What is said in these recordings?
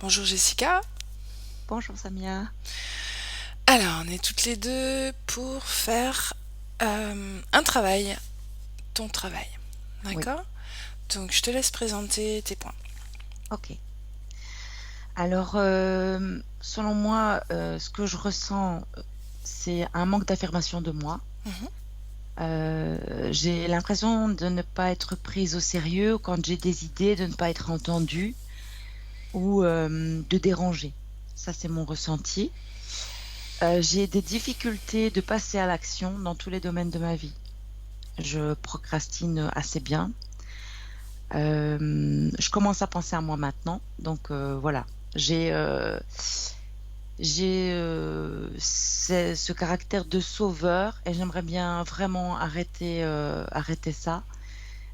Bonjour Jessica. Bonjour Samia. Alors, on est toutes les deux pour faire un travail, ton travail. Oui, D'accord? Donc, je te laisse présenter tes points. ok. Alors, selon moi, ce que je ressens, c'est un manque d'affirmation de moi. Mhm. J'ai l'impression de ne pas être prise au sérieux quand j'ai des idées, de ne pas être entendue ou de déranger. Ça, c'est mon ressenti. J'ai des difficultés de passer à l'action dans tous les domaines de ma vie. Je procrastine assez bien. Je commence à penser à moi maintenant. Donc, voilà. J'ai ce caractère de sauveur et j'aimerais bien vraiment arrêter ça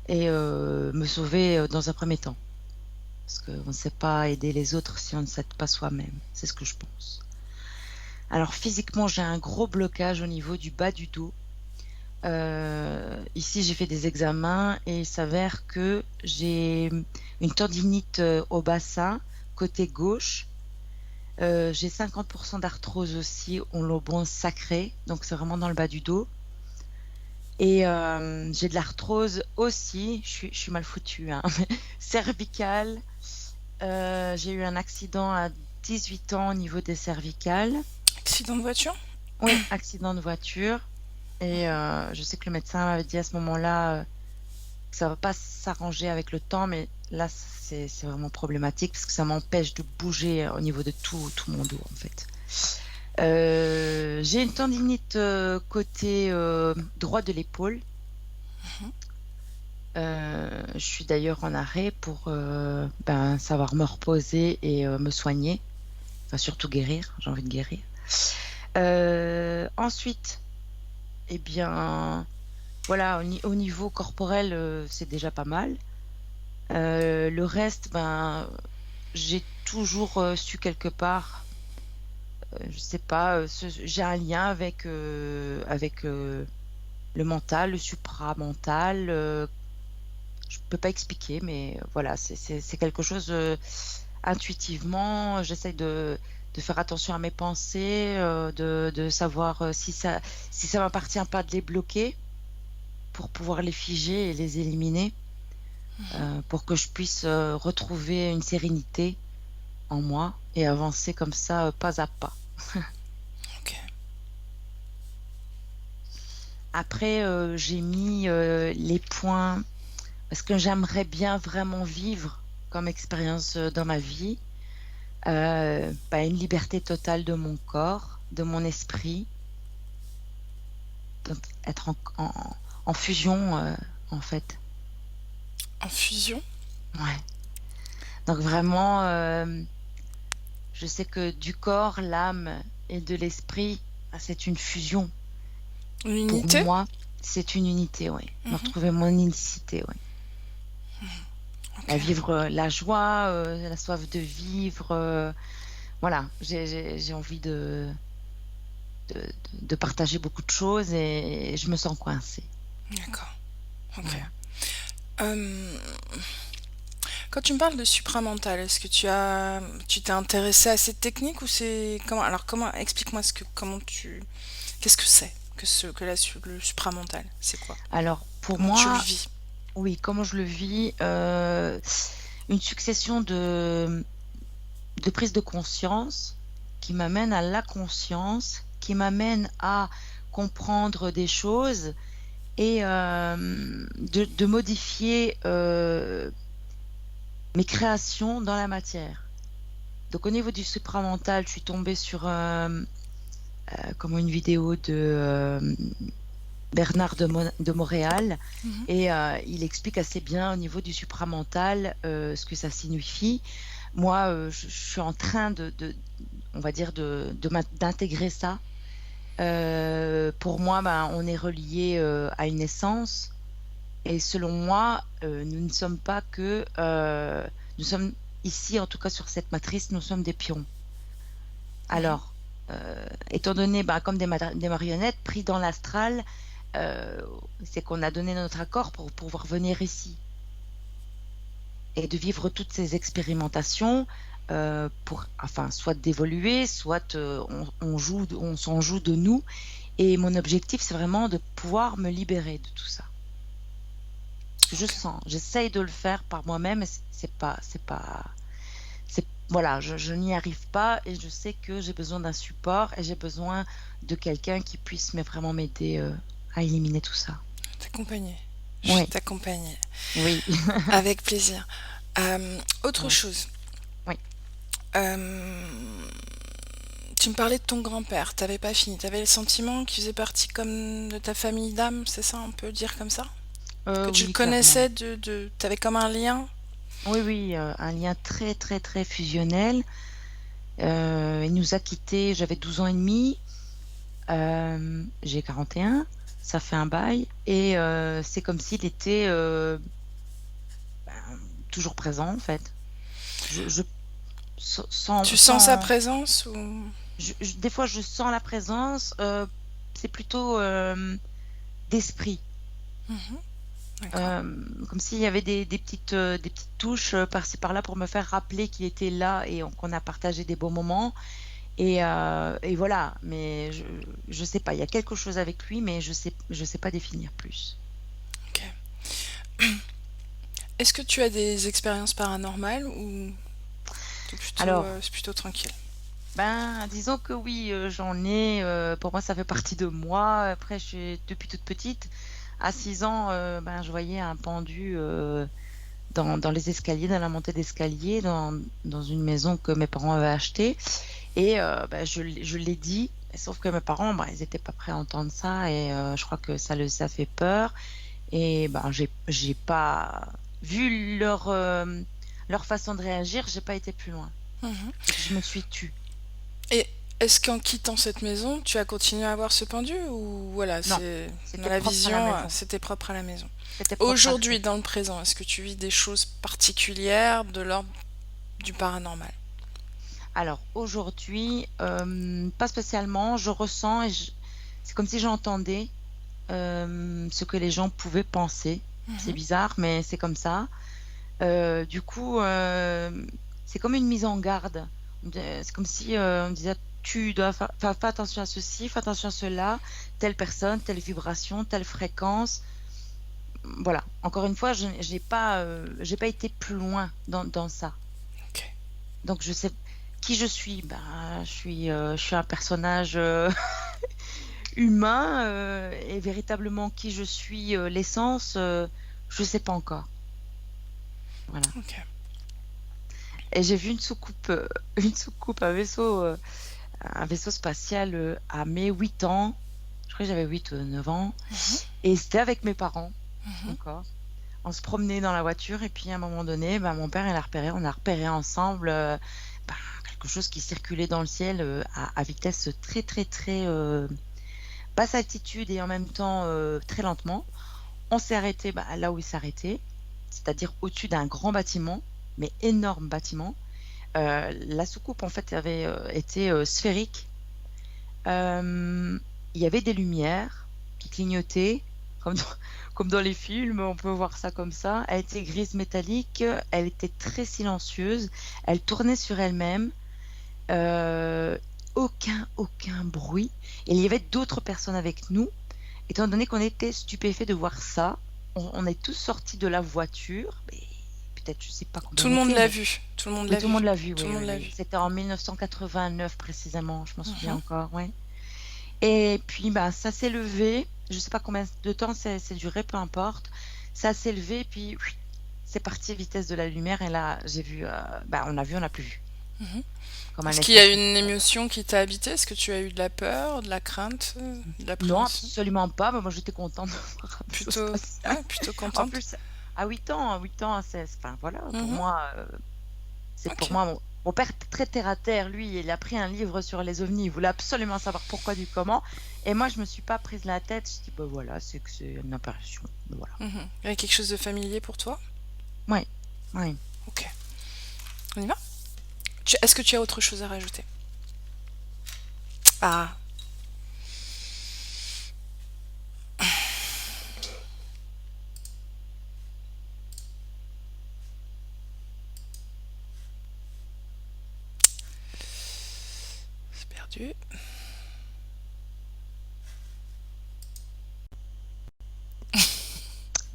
et me sauver dans un premier temps. Parce qu'on ne sait pas aider les autres si on ne s'aide pas soi-même. C'est ce que je pense. Alors physiquement, j'ai un gros blocage au niveau du bas du dos. Ici, j'ai fait des examens et il s'avère que j'ai une tendinite au bassin, côté gauche. J'ai 50% d'arthrose aussi au lobon sacré, donc c'est vraiment dans le bas du dos. Et j'ai de l'arthrose aussi, je suis mal foutue, hein, cervicale. J'ai eu un accident à 18 ans au niveau des cervicales. Accident de voiture? Oui, accident de voiture. Et je sais que le médecin m'avait dit à ce moment-là que ça va pas s'arranger avec le temps, mais là, c'est vraiment problématique parce que ça m'empêche de bouger au niveau de tout mon dos, en fait. J'ai une tendinite côté droit de l'épaule. Je suis d'ailleurs en arrêt pour savoir me reposer et me soigner, enfin surtout guérir. J'ai envie de guérir. Ensuite, eh bien, voilà, au niveau corporel, c'est déjà pas mal. Le reste, j'ai toujours su quelque part, je sais pas, j'ai un lien avec le mental, le supramental. Je peux pas expliquer, mais voilà, c'est quelque chose intuitivement. J'essaie de faire attention à mes pensées, de savoir si ça m'appartient pas de les bloquer pour pouvoir les figer et les éliminer, pour que je puisse retrouver une sérénité en moi et avancer comme ça, pas à pas. Ok. Après, j'ai mis les points parce que j'aimerais bien vraiment vivre comme expérience dans ma vie une liberté totale de mon corps, de mon esprit, donc être en fusion en fait. En fusion? Ouais. Donc vraiment, je sais que du corps, l'âme et de l'esprit, c'est une fusion. Une Pour unité? moi, c'est une unité, oui. Me Mhm. retrouver mon unicité, oui. Ok. À vivre la joie, la soif de vivre. Voilà, j'ai envie de, de partager beaucoup de choses et je me sens coincée. D'accord. Ok. Voilà. Euh, Quand tu me parles de supramental, est-ce que tu t'es intéressé à cette technique ou c'est comment? Alors comment? Explique-moi qu'est-ce que c'est le supramental? C'est quoi? Alors, pour Comment tu le moi, vis? oui, comment je le vis, une succession de prises de conscience qui m'amène à la conscience, qui m'amène à comprendre des choses et de modifier mes créations dans la matière. Donc au niveau du supramental, je suis tombée sur comme une vidéo de Bernard de Montréal Mhm. et il explique assez bien au niveau du supramental ce que ça signifie. Moi, je suis en train on va dire, d'intégrer ça. Pour moi, on est relié à une essence. Et selon moi, nous ne sommes pas que... nous sommes ici, en tout cas sur cette matrice, nous sommes des pions. Mhm. Alors, étant donné, comme des marionnettes pris dans l'astral, euh, c'est qu'on a donné notre accord pour pouvoir venir ici et de vivre toutes ces expérimentations pour enfin, soit d'évoluer, soit, on s'en joue de nous et mon objectif, c'est vraiment de pouvoir me libérer de tout ça. Parce que je Ok. sens, j'essaye de le faire par moi-même, mais voilà, je n'y arrive pas et je sais que j'ai besoin d'un support et j'ai besoin de quelqu'un qui puisse vraiment m'aider, à éliminer tout ça. T'accompagner. Je vais Oui, t'accompagner. oui, Avec plaisir. Autre ouais, chose. oui. Euh, Tu me parlais de ton grand-père, t'avais pas fini. T'avais le sentiment qu'il faisait partie comme de ta famille d'âme, c'est ça, on peut dire comme ça? Que tu le Oui, clairement. connaissais t'avais comme un lien? Oui, oui, un lien très, très, très fusionnel. Il nous a quittés, j'avais 12 ans et demi, j'ai 41, ça fait un bail et c'est comme s'il était, ben, toujours présent, en fait. Je sans Tu sens sa sans présence ou... des fois, je sens la présence, c'est plutôt, d'esprit. Mhm, d'accord. Comme s'il y avait des petites touches, par-ci par-là pour me faire rappeler qu'il était là et qu'on a partagé des beaux moments et voilà. Mais je sais pas, il y a quelque chose avec lui, mais je sais pas définir plus. Ok. Est-ce que tu as des expériences paranormales ou Alors, c'est plutôt tranquille? ben, disons que oui, j'en ai, pour moi, ça fait partie de moi. Après, depuis toute petite, à 6 ans, ben, je voyais un pendu, dans les escaliers, dans la montée d'escalier, dans une maison que mes parents avaient achetée et bah, je l'ai dit, sauf que mes parents, bah, ils étaient pas prêts à entendre ça et je crois que ça les a fait peur et ben, j'ai pas vu leur façon de réagir, j'ai pas été plus loin. Mhm. Donc je me suis tue. Et est-ce qu'en quittant cette maison, tu as continué à avoir ce pendu ou voilà, Non, c'est dans c'était la propre à la vision, maison. c'était propre à la maison. C'était propre à la Aujourd'hui, maison. dans le présent, est-ce que tu vis des choses particulières de l'ordre du paranormal? Alors aujourd'hui, pas spécialement, je ressens et c'est comme si j'entendais, ce que les gens pouvaient penser. C'est Mhm. bizarre, mais c'est comme ça. Du coup, c'est comme une mise en garde. C'est comme si, on disait: «Tu dois fais attention à ceci, fais attention à cela, telle personne, telle vibration, telle fréquence». Voilà, encore une fois, je j'ai pas été plus loin dans ça. Ok. Donc je sais qui je suis. Bah, je suis un personnage, humain, et véritablement qui je suis, l'essence, je sais pas encore. Voilà. Ok. Et j'ai vu une soucoupe, une soucoupe, un vaisseau spatial, à mes 8 ans. Je crois que j'avais 8 ou 9 ans Mhm. et c'était avec mes parents Mhm. encore. On se promenait dans la voiture et puis à un moment donné, bah, mon père il a repéré on a repéré ensemble, bah, quelque chose qui circulait dans le ciel, à vitesse très, très, très, basse altitude et en même temps, très lentement. On s'est arrêté, bah, là où il s'arrêtait, c'est-à-dire au-dessus d'un grand bâtiment, mais énorme bâtiment. La soucoupe en fait avait, été, sphérique. Hem, il y avait des lumières qui clignotaient comme dans comme dans les films, on peut voir ça comme ça. Elle était grise métallique, elle était très silencieuse, elle tournait sur elle-même, heu, aucun bruit. Et il y avait d'autres personnes avec nous. Étant donné qu'on était stupéfaits de voir ça, on est tous sortis de la voiture, mais peut-être je sais pas combien Tout on le monde était, l'a mais vu. Tout le monde oui, l'a tout le vu. monde l'a vu, Tout le oui, monde oui, l'a oui. vu. C'était en 1989 précisément, je m'en souviens Mhm. encore, ouais. Et puis, bah, ça s'est levé, je sais pas combien de temps c'est duré, peu importe. Ça s'est levé, puis c'est parti vitesse de la lumière et là, j'ai vu, bah, on a vu, on n'a plus vu, Mhm. comme un Est-ce qu'il y a une extraterrestre. émotion qui t'a habité? Est-ce que tu as eu de la peur, de la crainte, de Non, l'appréhension? absolument pas, bah, moi j'étais contente de voir un vaisseau Plutôt, spatial. ouais, plutôt En contente. plus, à 8 ans, enfin voilà, pour Mhm. moi, c'est pour Ok. moi mon père très terre à terre, lui, il a pris un livre sur les ovnis, il voulait absolument savoir pourquoi du comment et moi je me suis pas prise la tête, je dis: «Bah, voilà, c'est que c'est une apparition», voilà. Mhm. Il y a quelque chose de familier pour toi? Ouais, ouais. Ok. On y va? Est-ce que tu as autre chose à rajouter? Ah, perdu.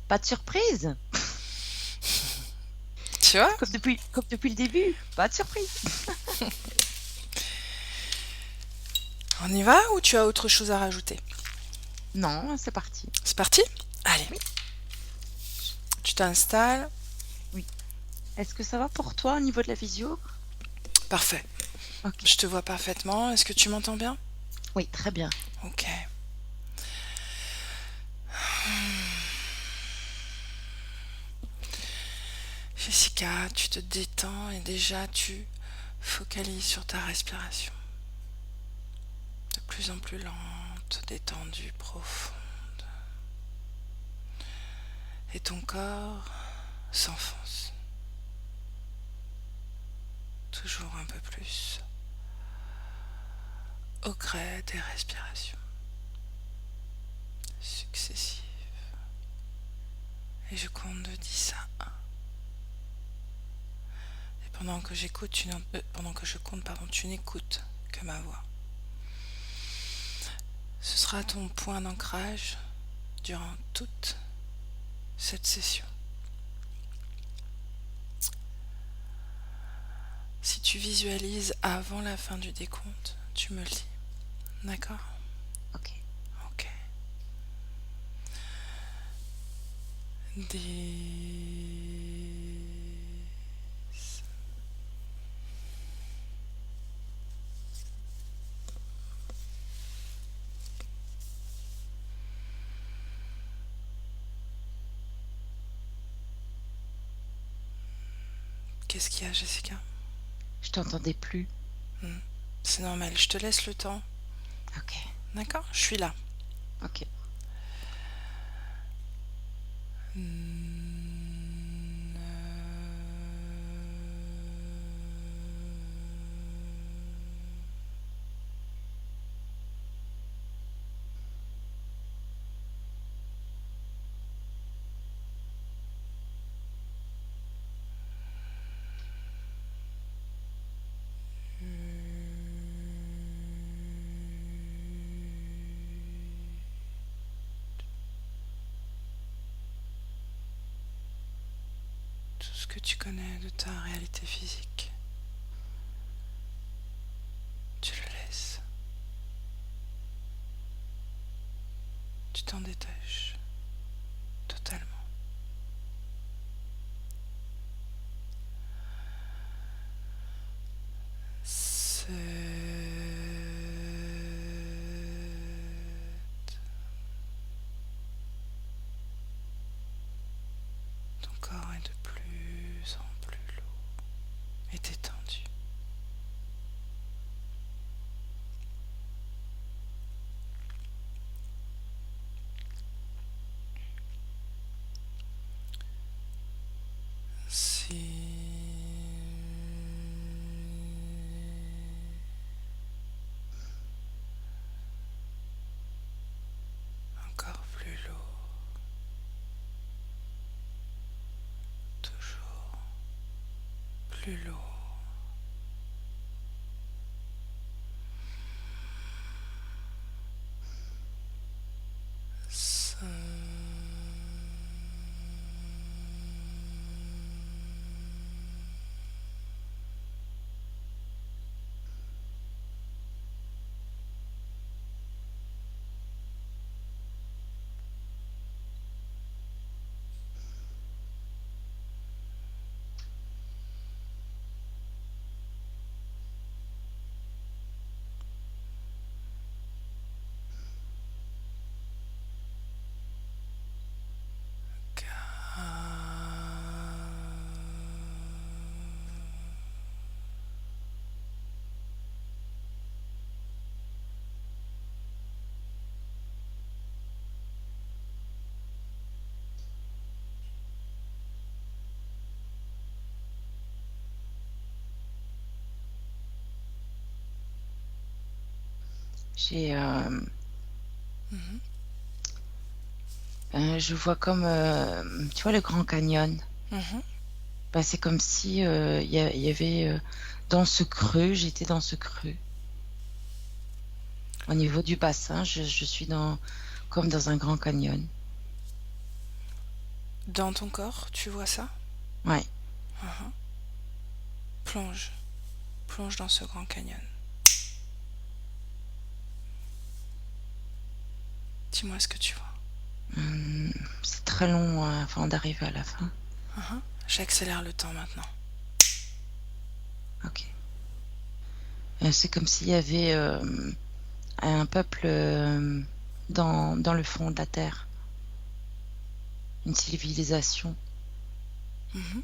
Pas de surprise, Tu vois? comme depuis le début. Pas de surprise. On y va ou tu as autre chose à rajouter? Non, c'est parti. C'est parti? Allez, Oui, tu t'installes. oui. Est-ce que ça va pour toi au niveau de la visio? Parfait. Ok. Je te vois parfaitement. Est-ce que tu m'entends bien? Oui, très bien. Ok. Jessica, tu te détends et déjà tu focalises sur ta respiration. De plus en plus lente, détendue, profonde. Et ton corps s'enfonce. Toujours un peu plus au gré des respirations successives. Et je compte de 10 à 1. Et pendant que pendant que je compte, pardon, tu n'écoutes que ma voix. Ce sera ton point d'ancrage durant toute cette session. Si tu visualises avant la fin du décompte, tu me le dis. D'accord? Ok. Ok. 10. Qu'est-ce qu'il y a, Jessica? Je t'entendais plus. C'est normal, je te laisse le temps. Ok. D'accord? Je suis là. Ok. Tout ce que tu connais de ta réalité physique, tu le laisses. Tu t'en détaches totalement. Ton corps est de plus en plus lourd et détendu. Encore plus lourd, toujours plus lourd. J'ai, Mhm. je vois comme, tu vois, le Grand Canyon. Mhm. Bah, c'est comme si il y avait dans ce creux, j'étais dans ce creux. Au niveau du bassin, je suis comme dans un grand canyon. Dans ton corps, tu vois ça? Ouais. Mhm. Plonge. Plonge dans ce grand canyon. Dis-moi ce que tu vois. Hum, c'est très long avant d'arriver à la fin. Mhm. J'accélère le temps maintenant. Ok. C'est comme s'il y avait un peuple dans le fond de la terre, une civilisation. Mhm.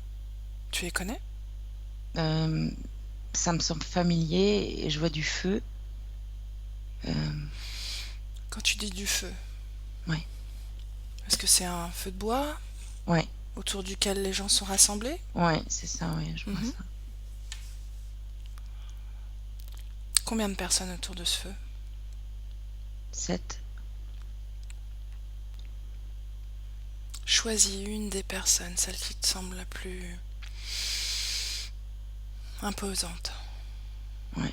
Tu les connais? Euh, Ça me semble familier et je vois du feu. Euh, Quand tu dis du feu, ouais, est-ce que c'est un feu de bois ouais, autour duquel les gens sont rassemblés? ouais, c'est ça, ouais, je vois Mhm. ça. Combien de personnes autour de ce feu? 7. Choisis une des personnes, celle qui te semble la plus imposante. Ouais.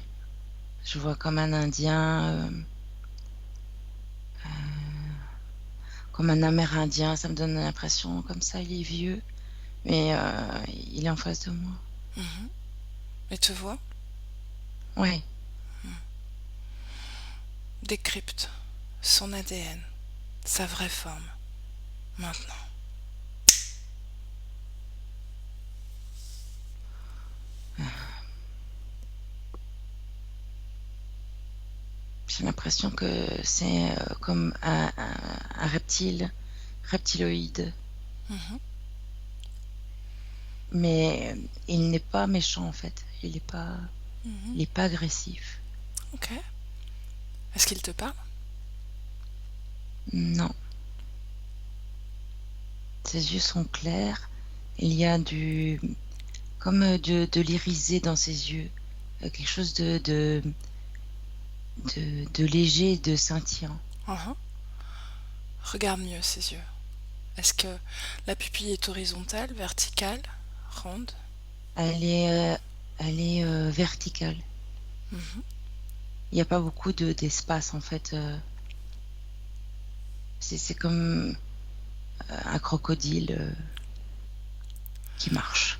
Je vois comme un Indien, comme un Amérindien. Ça me donne l'impression comme ça. Il est vieux, mais il est en face de moi. Mhm. Et te vois? Ouais. Décrypte son ADN, sa vraie forme, maintenant. J'ai l'impression que c'est comme un reptile, reptiloïde. Mhm. Mais il n'est pas méchant en fait. Mhm. Il est pas agressif. Ok. Est-ce qu'il te parle? Non. Ses yeux sont clairs. Il y a comme de l'irisé dans ses yeux. Quelque chose de léger et de scintillant. Mhm. Regarde mieux ses yeux. Est-ce que la pupille est horizontale, verticale, ronde? Elle est, euh, elle est verticale. Mhm. Il n'y a pas beaucoup d'espace en fait. C'est comme un crocodile qui marche.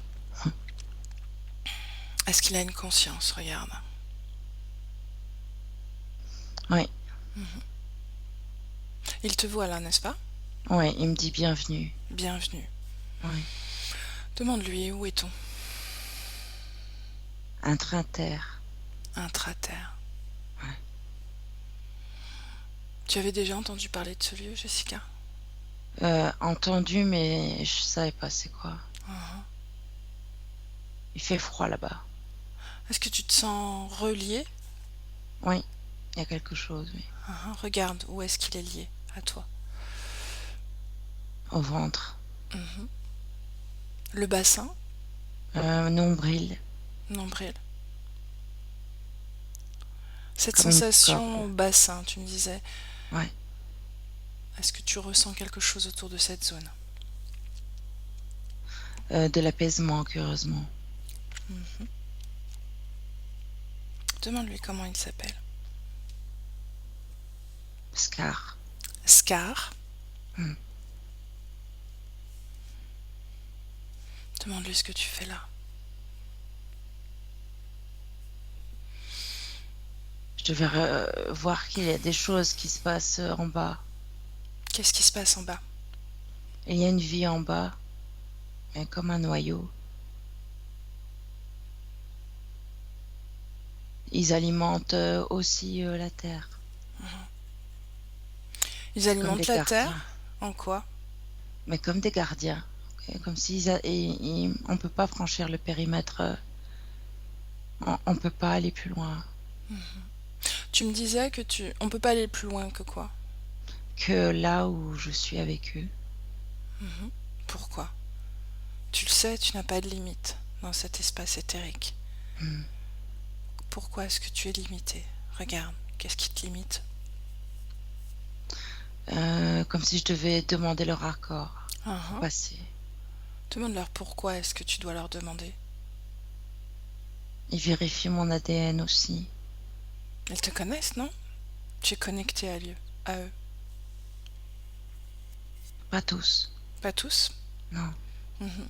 Est-ce qu'il a une conscience? Regarde. Ouais, Mhm. Il te voit là, n'est-ce pas? ouais, il me dit bienvenue. Bienvenue. Ouais. Demande-lui où est-on? Intra-terre. Intraterre. Ouais. Tu avais déjà entendu parler de ce lieu, Jessica? Entendu, mais je savais pas c'est quoi. Mhm. Il fait froid là-bas. Est-ce que tu te sens relié? Oui, il y a quelque chose, oui. Mhm. Regarde, où est-ce qu'il est lié à toi? Au ventre. Mhm. Le bassin? Nombril, Nombril. Cette comme une sensation corde. au bassin, tu me disais, Ouais. est-ce que tu ressens quelque chose autour de cette zone? De l'apaisement, curieusement. Mhm. Demande-lui comment il s'appelle. Scar. Scar. Hmm. Demande-lui ce que tu fais là. Je devais voir qu'il y a des choses qui se passent en bas. Qu'est-ce qui se passe en bas? Il y a une vie en bas, comme un noyau. Ils alimentent aussi la terre, Ils comme des alimentent la gardiens. terre? En quoi? Mais comme des gardiens. Comme s'ils on peut pas franchir le périmètre. On peut pas aller plus loin Tu me disais que tu... On peut pas aller plus loin que quoi? que là où je suis avec eux. Mhm. Pourquoi? Tu le sais, tu n'as pas de limite dans cet espace éthérique. Hmm. Pourquoi est-ce que tu es limité? Regarde, qu'est-ce qui te limite? Comme si je devais demander leur accord pour Mhm. passer. Demande-leur pourquoi est-ce que tu dois leur demander. Ils vérifient mon ADN aussi. Ils te connaissent, non? Tu es connecté à eux. Pas tous. Pas tous. Non. Mhm.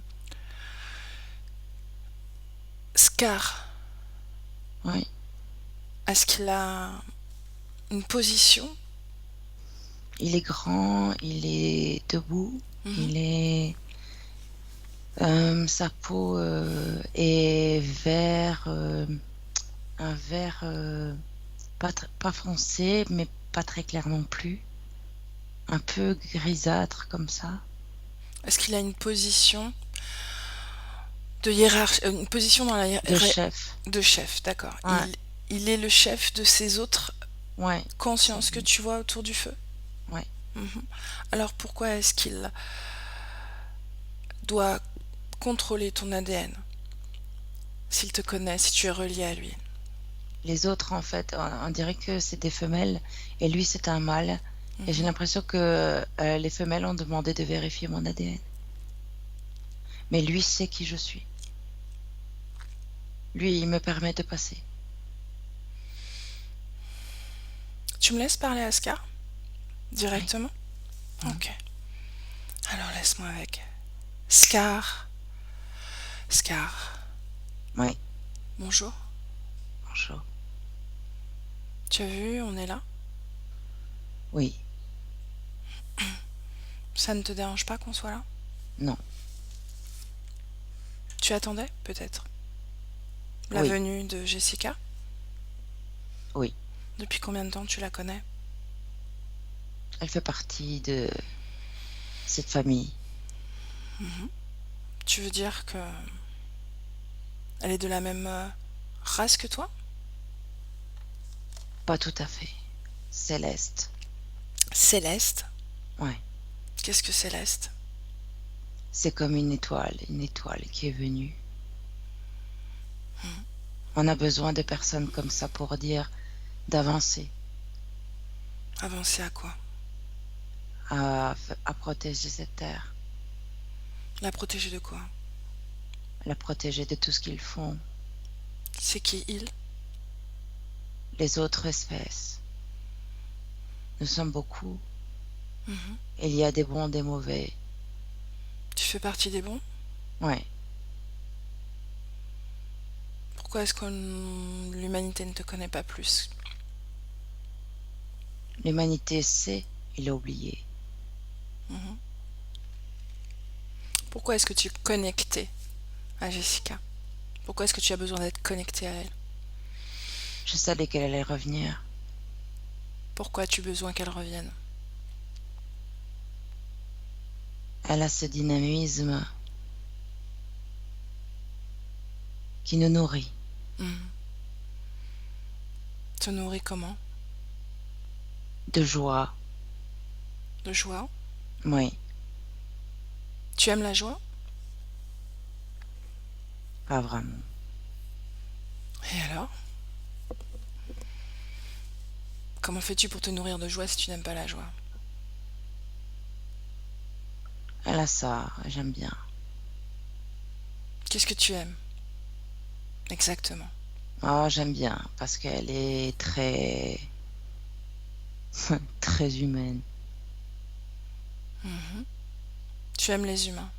Scar, Oui. est-ce qu'il a une position? Il est grand, il est debout, Mhm. il est sa peau est vert, un vert pas foncé, mais pas très clair non plus. Un peu grisâtre comme ça. Est-ce qu'il a une position de hiérarchie, une position dans la De chef. de chef, d'accord. Ouais, Il est le chef de ces autres ouais, c'est consciences que lui. tu vois autour du feu. Ouais. Mhm. Alors pourquoi est-ce qu'il doit contrôler ton ADN s'il te connaît, si tu es relié à lui? Les autres, en fait, on dirait que c'est des femelles et lui, c'est un mâle. Et j'ai Mhm. l'impression que les femelles ont demandé de vérifier mon ADN. Mais lui sait qui je suis. Lui, il me permet de passer. Tu me laisses parler à Scar Oui. directement? Mhm. Ok. Alors laisse-moi avec. Scar. Scar. Oui. Bonjour. Bonjour. Tu as vu, on est là. Oui. Ça ne te dérange pas qu'on soit là? Non. Tu attendais, peut-être, la Oui. venue de Jessica? Oui. Depuis combien de temps tu la connais? Elle fait partie de cette famille. Mhm. Tu veux dire que elle est de la même race que toi? Pas tout à fait. Céleste. Céleste? Ouais. Qu'est-ce que Céleste? C'est comme une étoile qui est venue. Mhm. On a besoin de personnes comme ça pour dire d'avancer, Avancer à quoi? à protéger cette terre, La protéger de quoi? à la protéger de tout ce qu'ils font, C'est qui il? les autres espèces. Nous sommes beaucoup. Mhm. Il y a des bons, des mauvais. Tu fais partie des bons? Ouais. Pourquoi est-ce que l'humanité ne te connaît pas plus? L'humanité sait, il a oublié. Mhm. Pourquoi est-ce que tu es connecté à Jessica? Pourquoi est-ce que tu as besoin d'être connecté à elle? Je savais qu'elle allait revenir. Pourquoi as-tu besoin qu'elle revienne? Elle a ce dynamisme qui nous nourrit Mhm. Te nourrit comment? de joie. De joie? Oui, Tu aimes la joie? pas vraiment. Et alors? Comment fais-tu pour te nourrir de joie si tu n'aimes pas la joie? Elle a ça, j'aime bien. Qu'est-ce que tu aimes exactement? Oh, j'aime bien parce qu'elle est très humaine. Mhm. Tu aimes les humains.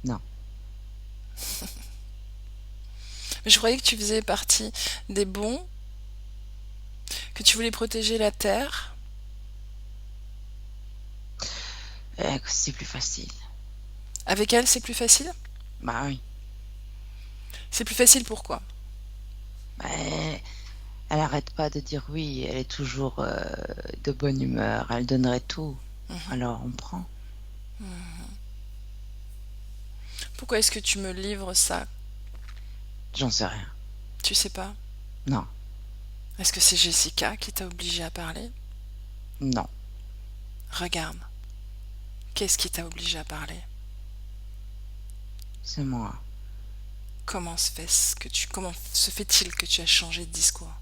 Non, Mais je croyais que tu faisais partie des bons, que tu voulais protéger la terre. c'est plus facile. Avec elle, c'est plus facile? Bah oui. C'est plus facile pourquoi? Bah, elle arrête pas de dire oui, elle est toujours de bonne humeur, elle donnerait tout. Mhm. Alors on prend. Pourquoi est-ce que tu me livres ça? J'en sais rien. Tu sais pas? Non, Est-ce que c'est Jessica qui t'a obligé à parler? non, Regarde, qu'est-ce qui t'a obligé à parler? c'est moi. Comment se fait-il que tu as changé de discours?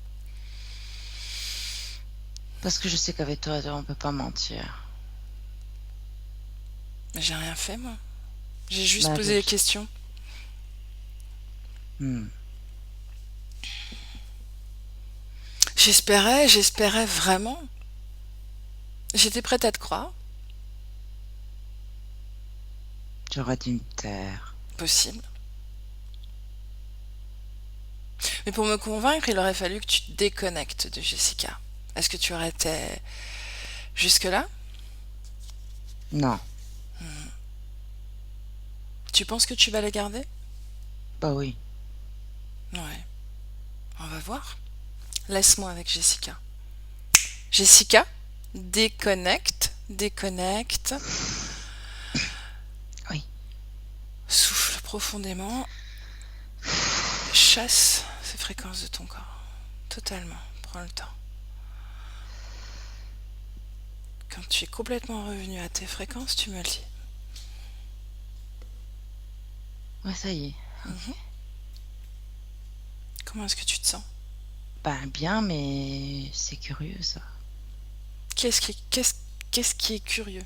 Parce que je sais qu'avec toi, on peut pas mentir. Mais j'ai rien fait moi. J'ai juste Bah, posé des questions. j'espérais vraiment. J'étais prête à te croire. J'aurais dû me taire. Possible. Mais pour me convaincre, il aurait fallu que tu te déconnectes de Jessica. Est-ce que tu aurais été jusque-là? Non. Tu penses que tu vas la garder? Bah oui. Ouais, on va voir. Laisse-moi avec Jessica. Jessica, déconnecte, déconnecte. Oui. Souffle profondément. Chasse ces fréquences de ton corps. Totalement. Prends le temps. Quand tu es complètement revenu à tes fréquences, tu me le dis. Ouais, ça y est. Mhm. Comment est-ce que tu te sens? Ben bien, mais c'est curieux ça. Qu'est-ce qui est curieux?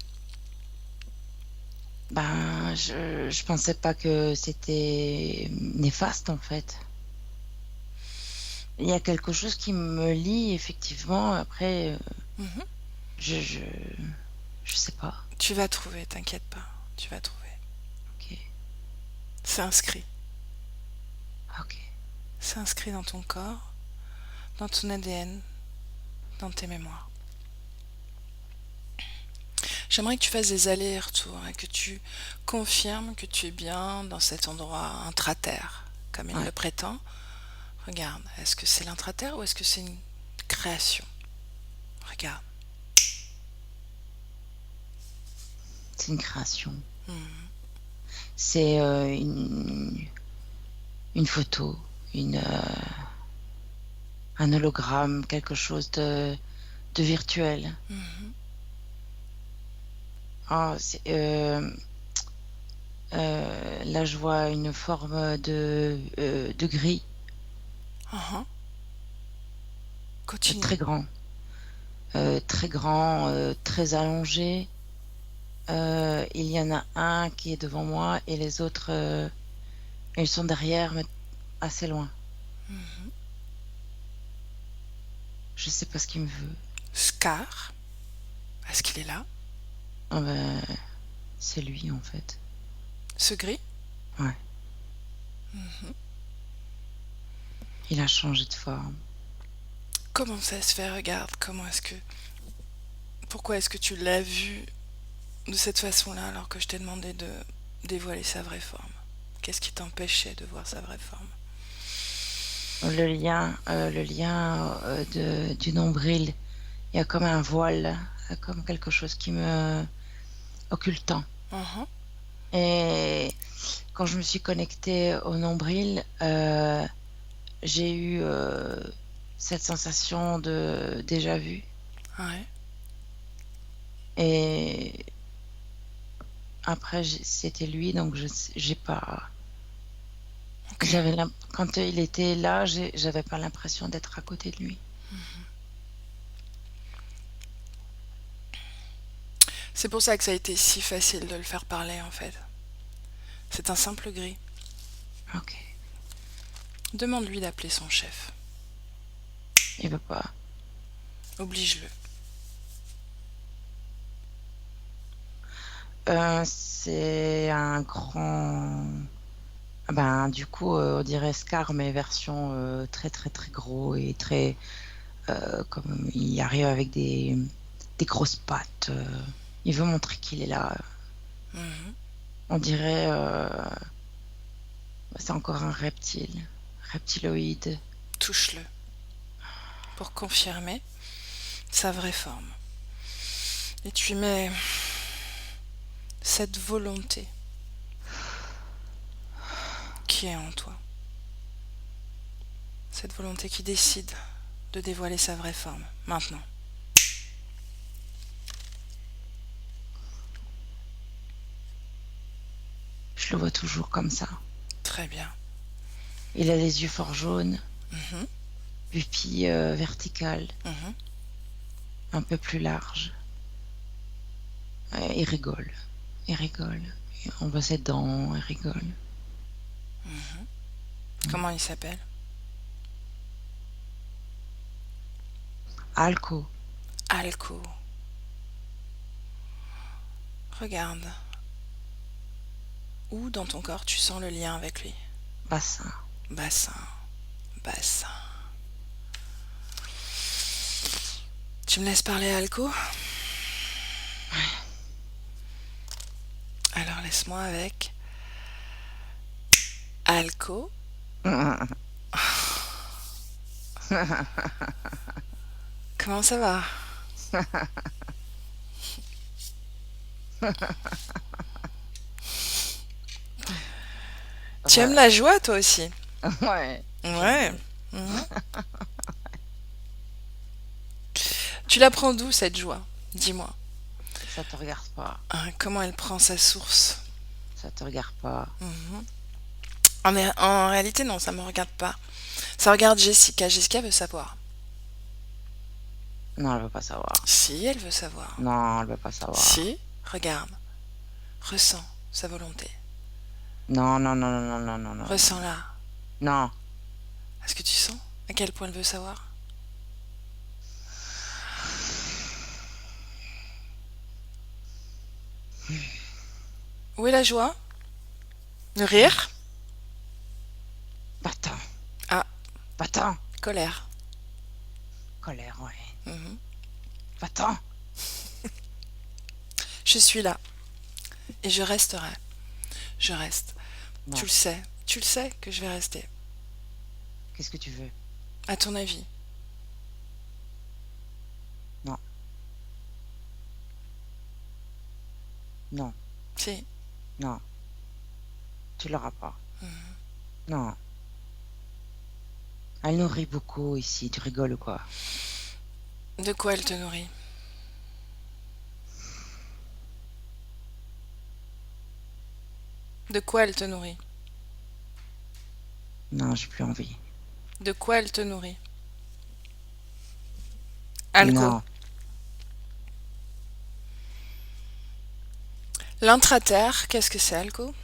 Ben, je pensais pas que c'était néfaste en fait. Il y a quelque chose qui me lie effectivement. Après, Mhm. je, je, je sais pas. Tu vas trouver, t'inquiète pas. Tu vas trouver. Ok, C'est inscrit. ok. C'est inscrit dans ton corps, dans ton ADN, dans tes mémoires. J'aimerais que tu fasses des allers-retours et que tu confirmes que tu es bien dans cet endroit intraterre, comme il Ouais, le prétend. Regarde, est-ce que c'est l'intraterre ou est-ce que c'est une création? Regarde. c'est une création. Hmm. C'est une photo, un hologramme, quelque chose de virtuel. Mhm. Ah, là, je vois une forme de gris, Uhum. Continue. très grand, très allongé. Il y en a un qui est devant moi et les autres, ils sont derrière, mais assez loin. Mhm. Je sais pas ce qu'il me veut. Scar, est-ce qu'il est là? Ah ben, c'est lui en fait. Ce gris? Ouais, Mhm. il a changé de forme. Comment ça se fait? Regarde, comment est-ce que... Pourquoi est-ce que tu l'as vu de cette façon-là alors que je t'ai demandé de dévoiler sa vraie forme? Qu'est-ce qui t'empêchait de voir sa vraie forme? Le lien du nombril, il y a comme un voile, comme quelque chose qui me occultant. Mhm. Et quand je me suis connectée au nombril, j'ai eu cette sensation de déjà vu. Ouais. Et après, c'était lui, donc j'ai pas. Ok. Quand il était là, j'avais pas l'impression d'être à côté de lui. C'est pour ça que ça a été si facile de le faire parler en fait. C'est un simple gris. Ok, Demande-lui d'appeler son chef. il veut pas. Oblige-le. C'est un grand. Ben, du coup, on dirait Scar, mais version très très très gros et très. Comme il arrive avec des grosses pattes. Il veut montrer qu'il est là. Mhm. On dirait. C'est encore un reptile. Reptiloïde. Touche-le pour confirmer sa vraie forme. Et tu mets cette volonté qui est en toi. Cette volonté qui décide de dévoiler sa vraie forme. Maintenant. Je le vois toujours comme ça. Très bien. Il a les yeux fort jaunes, Mhm. pupille verticale, Mhm. un peu plus large. Il rigole. Il rigole. On voit ses dents, il rigole. Mhm. Comment il s'appelle? Alco. Alco. Regarde. Où dans ton corps tu sens le lien avec lui? Bassin. Bassin. Bassin. Tu me laisses parler, Alco? Alors laisse-moi avec Alco. Comment ça va? Tu aimes Ouais, la joie, toi aussi? ouais, j'aime Ouais. bien. Mhm. Tu la prends d'où, cette joie? Dis-moi. Ça te regarde pas. Hein, comment elle prend sa source? Ça te regarde pas. Mhm. En réalité, non, ça me regarde pas. Ça regarde Jessica. Jessica veut savoir. Non, elle veut pas savoir. Si, elle veut savoir. Non, elle veut pas savoir. Si, regarde. Ressens sa volonté. Non, non, non, non, non, non, non, non, non, non. Ressens-la. Non. Est-ce que tu sens à quel point elle veut savoir? Où est la joie? Le rire? Va-t'en. Ah, Va-t'en. colère. Colère, ouais. Mhm. Va-t'en. Je suis là et je resterai. Je reste. Tu Non. le sais. Tu le sais que je vais rester. Qu'est-ce que tu veux? À ton avis? Non. Non. Si. Non. Tu l'auras pas. Mhm. Non. Elle nourrit beaucoup ici. Tu rigoles ou quoi? De quoi elle te nourrit? De quoi elle te nourrit? Non, j'ai plus envie. De quoi elle te nourrit? Alco. Non. L'intraterre, qu'est-ce que c'est, Alco?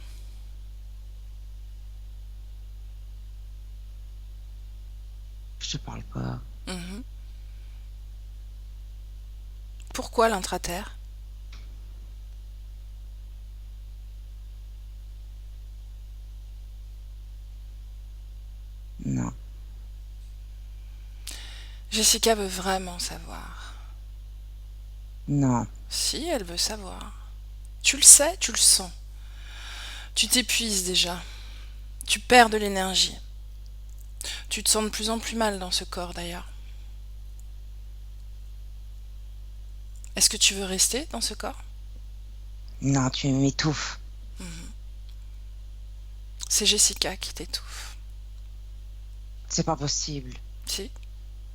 Je te parle pas. Mhm. Pourquoi l'intraterre? Non. Jessica veut vraiment savoir. Non. Si, elle veut savoir. Tu le sais, tu le sens. Tu t'épuises déjà. Tu perds de l'énergie. Tu te sens de plus en plus mal dans ce corps d'ailleurs. Est-ce que tu veux rester dans ce corps? Non, tu m'étouffes. Mhm. C'est Jessica qui t'étouffe. C'est pas possible. Si?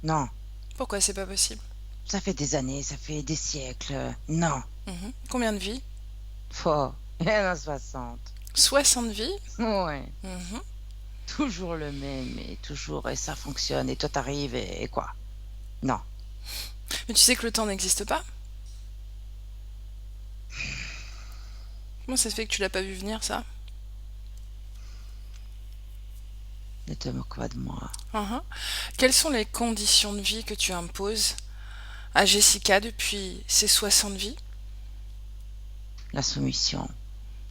Non. Pourquoi c'est pas possible? Ça fait des années, ça fait des siècles. Non. Mhm. Combien de vies? Faux. Il y en a 60. 60 vies? Ouais. Mhm. Toujours le même et toujours et ça fonctionne et toi t'arrives et quoi? Non. Mais tu sais que le temps n'existe pas? Comment ça se fait que tu l'as pas vu venir ça? Ne te moque pas de moi. Mhm. Quelles sont les conditions de vie que tu imposes à Jessica depuis ces 60 vies? La soumission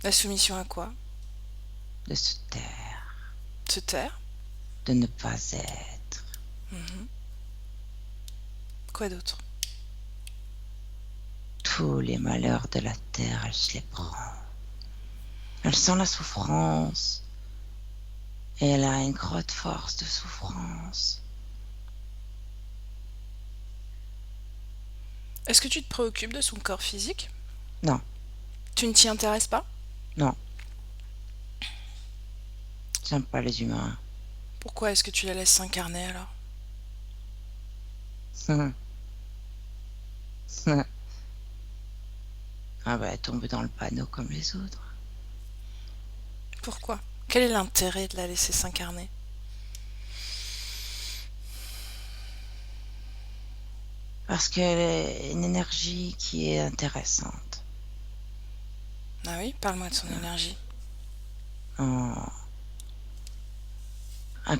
La soumission à quoi? de se taire, Se taire? de ne pas être. Mhm. Quoi d'autre? Tous les malheurs de la terre, elle se les prend. Elle sent la souffrance et elle a une grosse force de souffrance. Est-ce que tu te préoccupes de son corps physique? Non, Tu ne t'y intéresses pas? non, j'aime pas les humains. Pourquoi est-ce que tu la laisses s'incarner alors? Ah bah, elle tombe dans le panneau comme les autres. Pourquoi? Quel est l'intérêt de la laisser s'incarner? Parce qu'elle est une énergie qui est intéressante. Ah oui, parle-moi de son énergie.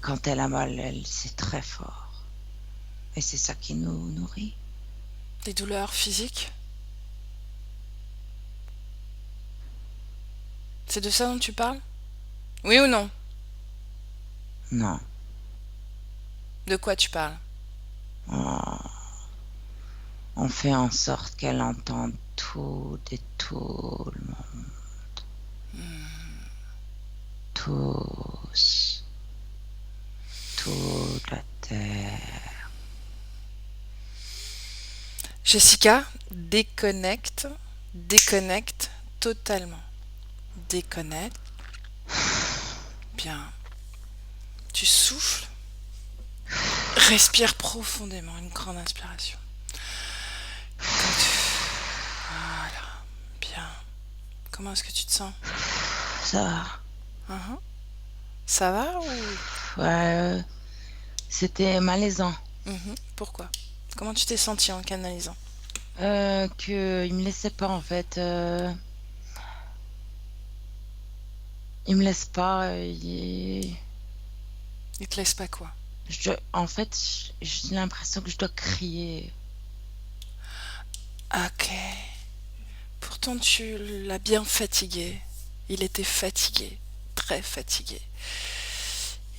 Quand elle a mal, elle, c'est très fort. Et c'est ça qui nous nourrit. Des douleurs physiques? C'est de ça dont tu parles? Oui ou non? Non. De quoi tu parles? On, on fait en sorte qu'elle entende tout et tout le monde. Tous. Toute la terre. Jessica, déconnecte, déconnecte totalement. Déconnecte. Bien. Tu souffles. Respire profondément, une grande inspiration. Voilà. Bien. Comment est-ce que tu te sens? Ça va. Uhum. Ça va ou... Ouais, c'était malaisant. Pourquoi? Comment tu t'es senti en canalisant? Il me laissait pas en fait. Il me laisse pas. Il te laisse pas quoi? En fait, j'ai l'impression que je dois crier. Ok. Pourtant tu l'as bien fatigué. Il était fatigué. Très fatigué.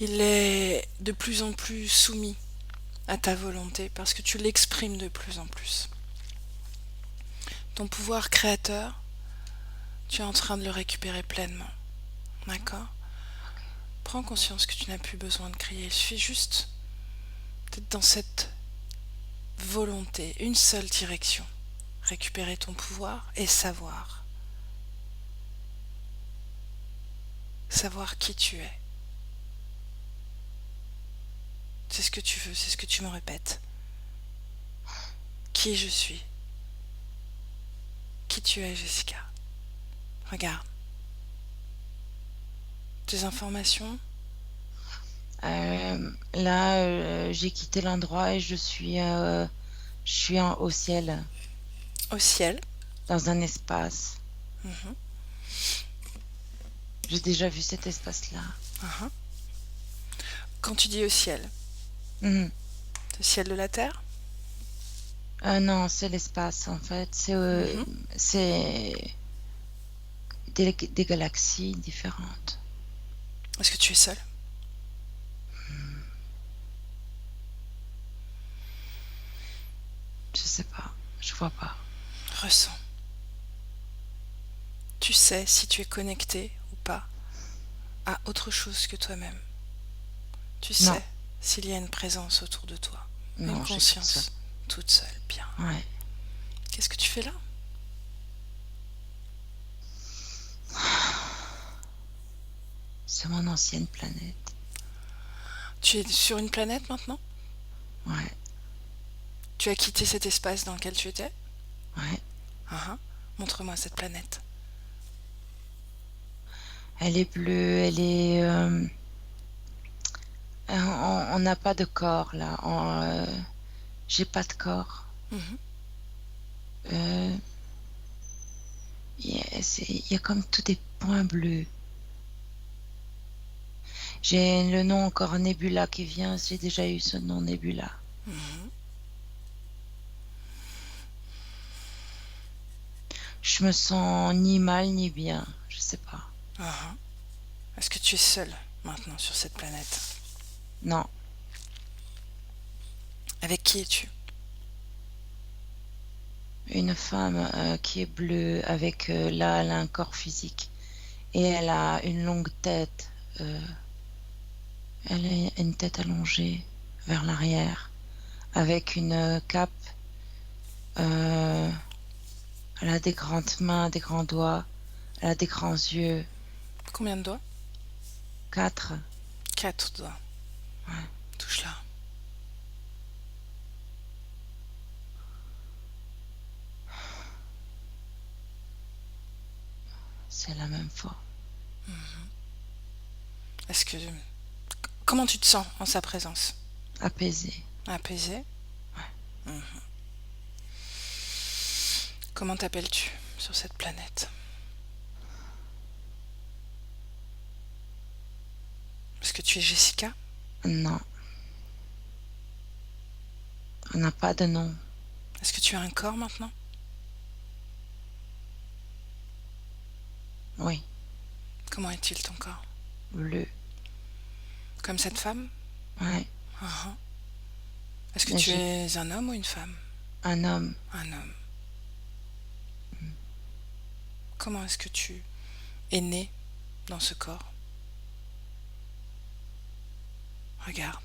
Il est de plus en plus soumis à ta volonté parce que tu l'exprimes de plus en plus. Ton pouvoir créateur, tu es en train de le récupérer pleinement. D'accord? Prends conscience que tu n'as plus besoin de crier. Il suffit juste d'être dans cette volonté, une seule direction. Récupérer ton pouvoir et savoir. Savoir qui tu es. C'est ce que tu veux, c'est ce que tu me répètes. Qui je suis? Qui tu es, Jessica? Regarde. Tes informations? Là, j'ai quitté l'endroit et je suis au ciel, Au ciel. dans un espace. Mhm, J'ai déjà vu cet espace-là. mhm. Quand tu dis au ciel, Mhm. le ciel de la Terre? Non, c'est l'espace en fait. Mhm. C'est des galaxies différentes. Est-ce que tu es seul? Je sais pas, je vois pas. Ressens. Tu sais si tu es connecté ou pas à autre chose que toi-même. Tu Non, sais s'il y a une présence autour de toi, une non, j'ai toute seule. conscience toute seule. Bien. Ouais. Qu'est-ce que tu fais là? C'est mon ancienne planète. Tu es sur une planète maintenant? Ouais, Tu as quitté cet espace dans lequel tu étais? ouais. Ah ah. Montre-moi cette planète. Elle est bleue, elle est. On n'a pas de corps là. J'ai pas de corps. Mhm. Euh, il y a comme tous des points bleus. J'ai le nom encore Nebula qui vient. J'ai déjà eu ce nom Nebula. Mhm. Je me sens ni mal ni bien. Je sais pas. Ah ah. Est-ce que tu es seul maintenant sur cette planète? Non, Avec qui es-tu? une femme qui est bleue avec là, elle a un corps physique et elle a une longue tête. euh, Elle a une tête allongée vers l'arrière avec une cape. euh, Elle a des grandes mains, des grands doigts. Elle a des grands yeux. Combien de doigts? 4. 4 doigts. Ouais, Touche-la. c'est la même forme. Est-ce que... Comment tu te sens en sa présence? Apaisée. Apaisé? Comment t'appelles-tu sur cette planète? Est-ce que tu es Jessica? Non, On n'a pas de nom. Est-ce que tu as un corps maintenant? Oui, Comment est-il ton corps? bleu. Comme cette femme? Ouais. Ah, ah. Est-ce que Mais tu j'ai es un homme ou une femme? un homme. Un homme. Comment est-ce que tu es né dans ce corps? Regarde.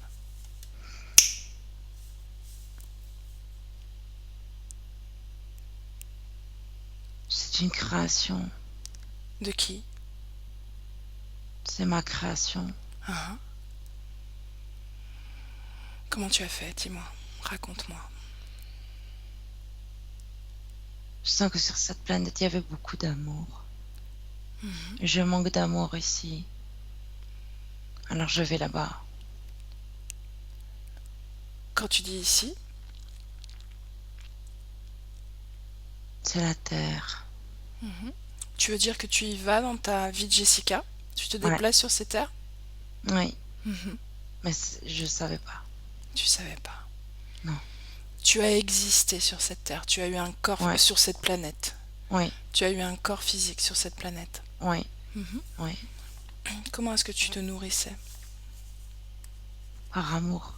C'est une création. De qui? C'est ma création. Ah, ah. Comment tu as fait? Dis-moi. Raconte-moi. Je sens que sur cette planète, il y avait beaucoup d'amour. Mhm. Je manque d'amour ici. Alors je vais là-bas. Quand tu dis ici, C'est la terre. mhm, tu veux dire que tu y vas dans ta vie de Jessica? Tu te Ouais, déplaces sur ces terres? oui. Mhm. Mais je savais pas. Tu savais pas. Non. Tu as existé sur cette terre. Tu as eu un corps Ouais, sur cette planète. oui, Tu as eu un corps physique sur cette planète. oui, Mhm. oui. Comment est-ce que tu te nourrissais? Par amour.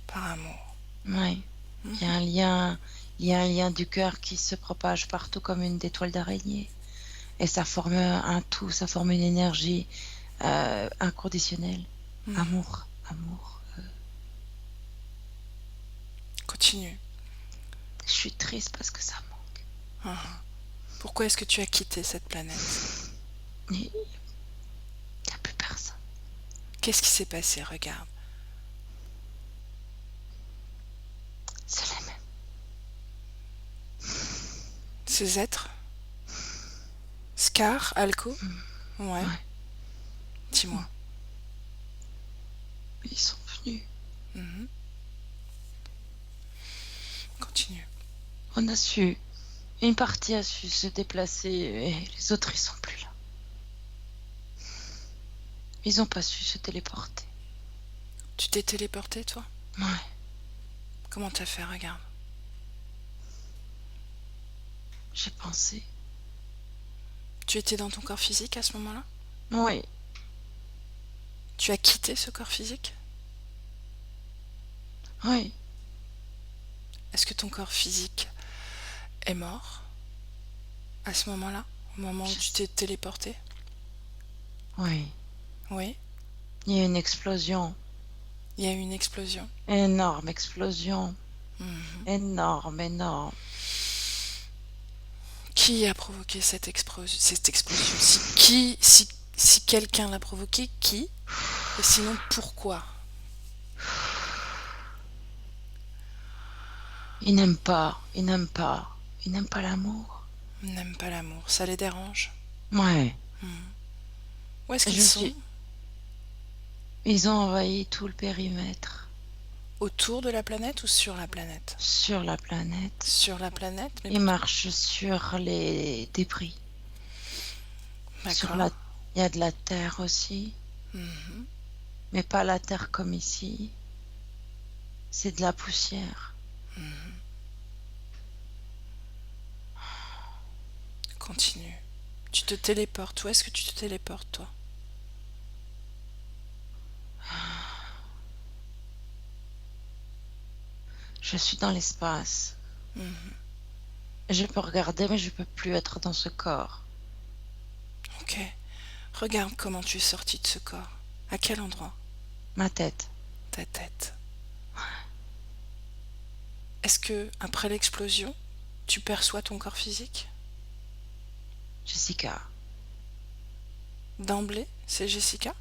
Par amour. Oui. Il y a Mhm. un lien, il y a un lien du cœur qui se propage partout comme une des toiles d'araignée. Et ça forme un tout, ça forme une énergie inconditionnelle. Mhm. Amour, amour. Continue. Je suis triste parce que ça manque. Mhm. Pourquoi est-ce que tu as quitté cette planète? Il n'y a plus personne. Qu'est-ce qui s'est passé? Regarde. C'est les mêmes. Ces êtres? Scar? Alco? Ouais. Ouais. Dis-moi. Ils sont venus. Mhm. Continue. On a su. Une partie a su se déplacer et les autres, ils sont plus là. Ils ont pas su se téléporter. Tu t'es téléporté, toi? Ouais. Comment t'as fait? Regarde. J'ai pensé. Tu étais dans ton corps physique à ce moment-là? Oui. Tu as quitté ce corps physique? Oui. Est-ce que ton corps physique est mort à ce moment-là? Au moment où Je tu sais. t'es téléporté? Oui. Oui. Il y a une explosion. Il y a eu une explosion. Énorme explosion. Mhm. Énorme, énorme. Qui a provoqué cette explosion? Si quelqu'un l'a provoqué, qui? Et sinon, pourquoi? Ils n'aiment pas. Ils n'aiment pas. Ils n'aiment pas l'amour. Ils n'aiment pas l'amour. Ça les dérange. Ouais. Mhm. Où est-ce qu'ils Je sont? suis. Ils ont envahi tout le périmètre. Autour de la planète ou sur la planète? Sur la planète. Sur la planète, mais Ils marchent sur les débris. Sur d'accord. la. Il y a de la terre aussi. Mhm. Mais pas la terre comme ici. C'est de la poussière. Mhm. Continue. Tu te téléportes. Où est-ce que tu te téléportes, toi? Je suis dans l'espace. Mhm. Je peux regarder, mais je peux plus être dans ce corps. Ok. Regarde comment tu es sorti de ce corps. À quel endroit? Ma tête. Ta tête. Est-ce que, après l'explosion, tu perçois ton corps physique? Jessica. D'emblée, c'est Jessica?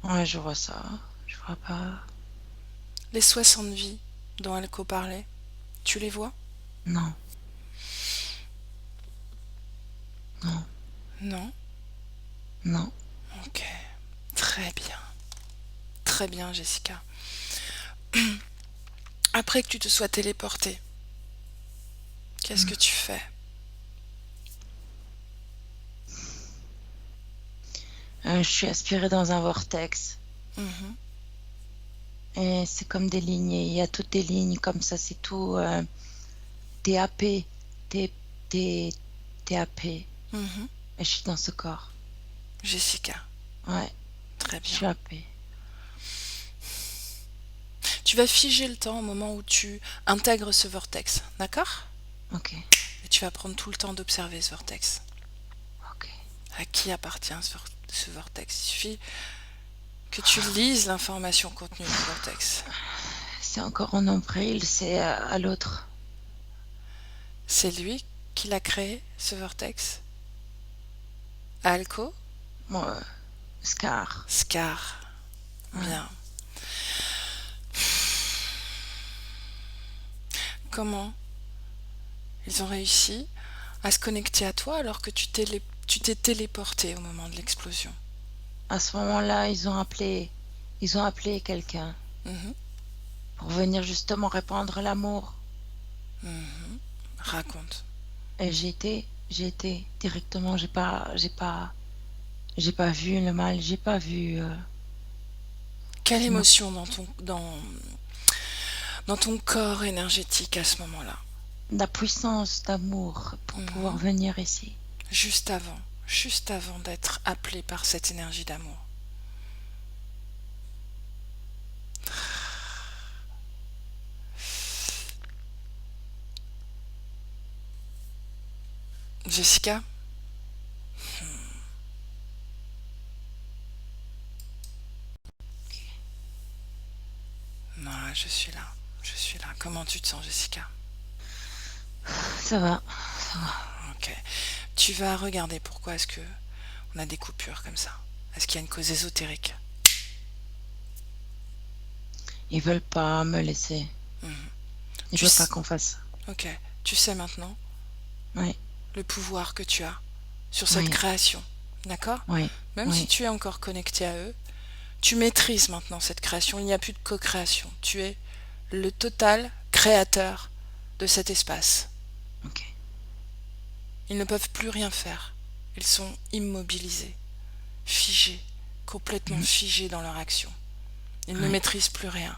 Ouais, je vois ça. Je vois pas. Les 60 vies dont Alco parlait, tu les vois? Non, non, Non? non. Ok. Très bien. Très bien, Jessica. Après que tu te sois téléportée, qu'est-ce que tu fais? Je suis aspirée dans un vortex. Mhm. Et c'est comme des lignes. Et il y a toutes des lignes comme ça. C'est tout TAP. T, T, TAP. Et Mhm. je suis dans ce corps. Jessica, Ouais, très je bien. suis AP. Tu vas figer le temps au moment où tu intègres ce vortex, d'accord? Ok, Et tu vas prendre tout le temps d'observer ce vortex. ok. À qui appartient ce vortex? Il suffit que tu lises l'information contenue dans le vortex. C'est encore en nombril, c'est à l'autre. C'est lui qui l'a créé, ce vortex? Alco? Moi, Scar. Scar. Ouais. Bien. Comment ils ont réussi à se connecter à toi alors que tu t'es téléporté au moment de l'explosion? À ce moment-là, ils ont appelé quelqu'un Mhm, pour venir justement répandre l'amour. mhm. Raconte. Et j'ai été directement. J'ai pas vu le mal. J'ai pas vu. Quelle Je me- émotion dans ton corps énergétique à ce moment-là? la puissance d'amour pour pouvoir Mhm. venir ici. Juste avant d'être appelé par cette énergie d'amour. Jessica? Non, je suis là. Je suis là. Comment tu te sens, Jessica? Ça va, ça va. Ok. Tu vas regarder pourquoi est-ce que on a des coupures comme ça. Est-ce qu'il y a une cause ésotérique? Ils veulent pas me laisser. Mhm. Ils Tu veulent pas s- qu'on fasse. Ok. Tu sais maintenant Oui, le pouvoir que tu as sur cette oui, création. D'accord? oui, Même si oui, tu es encore connecté à eux, tu maîtrises maintenant cette création. Il n'y a plus de co-création. Tu es le total créateur de cet espace. ok. Ils ne peuvent plus rien faire. Ils sont immobilisés, figés, complètement Mhm. figés dans leur action. Ils ne Oui, maîtrisent plus rien.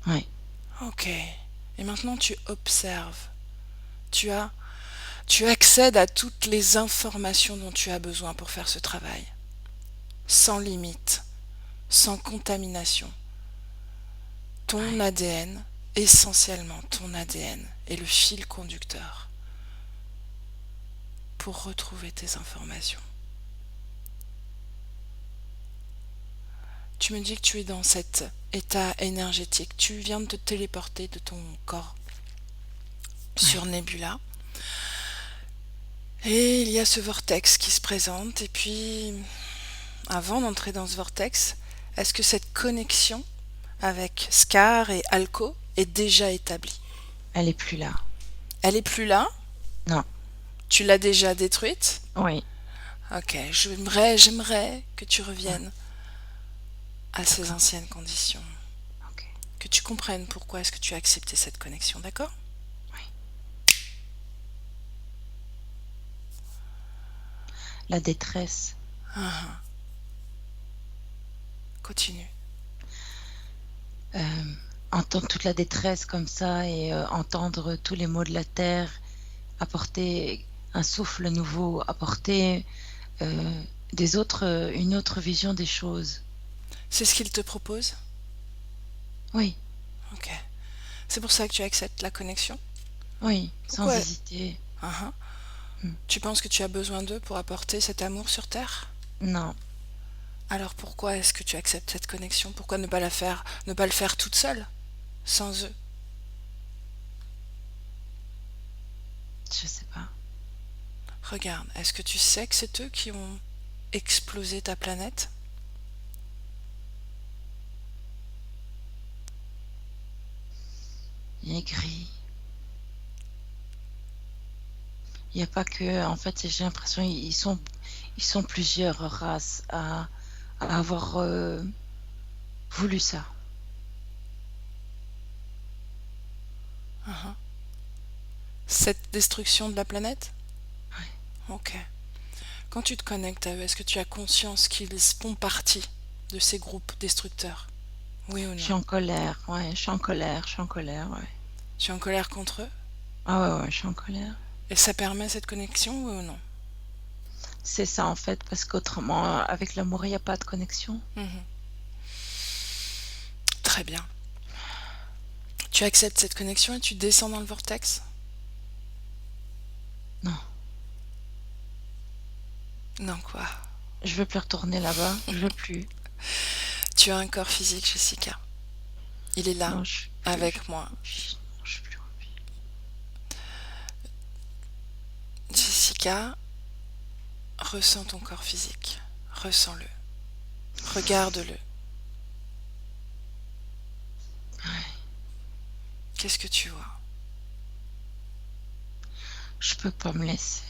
oui, Ok. Et maintenant tu observes. Tu as, tu accèdes à toutes les informations dont tu as besoin pour faire ce travail. Sans limite, sans contamination. Ton oui, ADN, essentiellement ton ADN, est le fil conducteur pour retrouver tes informations. Tu me dis que tu es dans cet état énergétique. Tu viens de te téléporter de ton corps sur oui. Nebula. Et il y a ce vortex qui se présente. Et puis, avant d'entrer dans ce vortex, est-ce que cette connexion avec Scar et Alco est déjà établie? Elle est plus là. Elle est plus là? Non, Tu l'as déjà détruite? oui, Ok, j'aimerais que tu ouais, reviennes à ces d'accord. anciennes conditions. Ok, Que tu comprennes pourquoi est-ce que tu as accepté cette connexion, d'accord? oui. La détresse. Ah, continue. euh, Entendre toute la détresse comme ça et entendre tous les maux de la terre, apporter un souffle nouveau, apporter une autre vision des choses. C'est ce qu'il te propose? Oui, Ok. C'est pour ça que tu acceptes la connexion? oui, sans Pourquoi? hésiter. Ah, ah. Hmm. Tu penses que tu as besoin d'eux pour apporter cet amour sur Terre? Non, Alors pourquoi est-ce que tu acceptes cette connexion? Pourquoi ne pas la faire, ne pas le faire toute seule, sans eux? je sais pas. Regarde, est-ce que tu sais que c'est eux qui ont explosé ta planète? Il est gris. Il n'y a pas que, en fait, j'ai l'impression ils sont plusieurs races à avoir voulu ça. Ah, ah. Cette destruction de la planète? Ouais. Ok. Quand tu te connectes à eux, est-ce que tu as conscience qu'ils font partie? de ces groupes destructeurs? Oui ou Je non? suis en colère, ouais, je suis en colère, ouais. Tu es en colère contre eux? Ah ouais, ouais, je suis en colère. Et ça permet cette connexion, oui ou non? C'est ça en fait, parce qu'autrement, avec l'amour, il n'y a pas de connexion. Mhm. Très bien. Tu acceptes cette connexion et tu descends dans le vortex? Non, Non, quoi. je veux plus retourner là-bas, je veux plus. Tu as un corps physique, Jessica. Il est là, Non, je avec moi. suis non, je suis plus envie. Jessica, ressens ton corps physique. Ressens-le. Regarde-le. Qu'est-ce que tu vois? Je peux pas me laisser.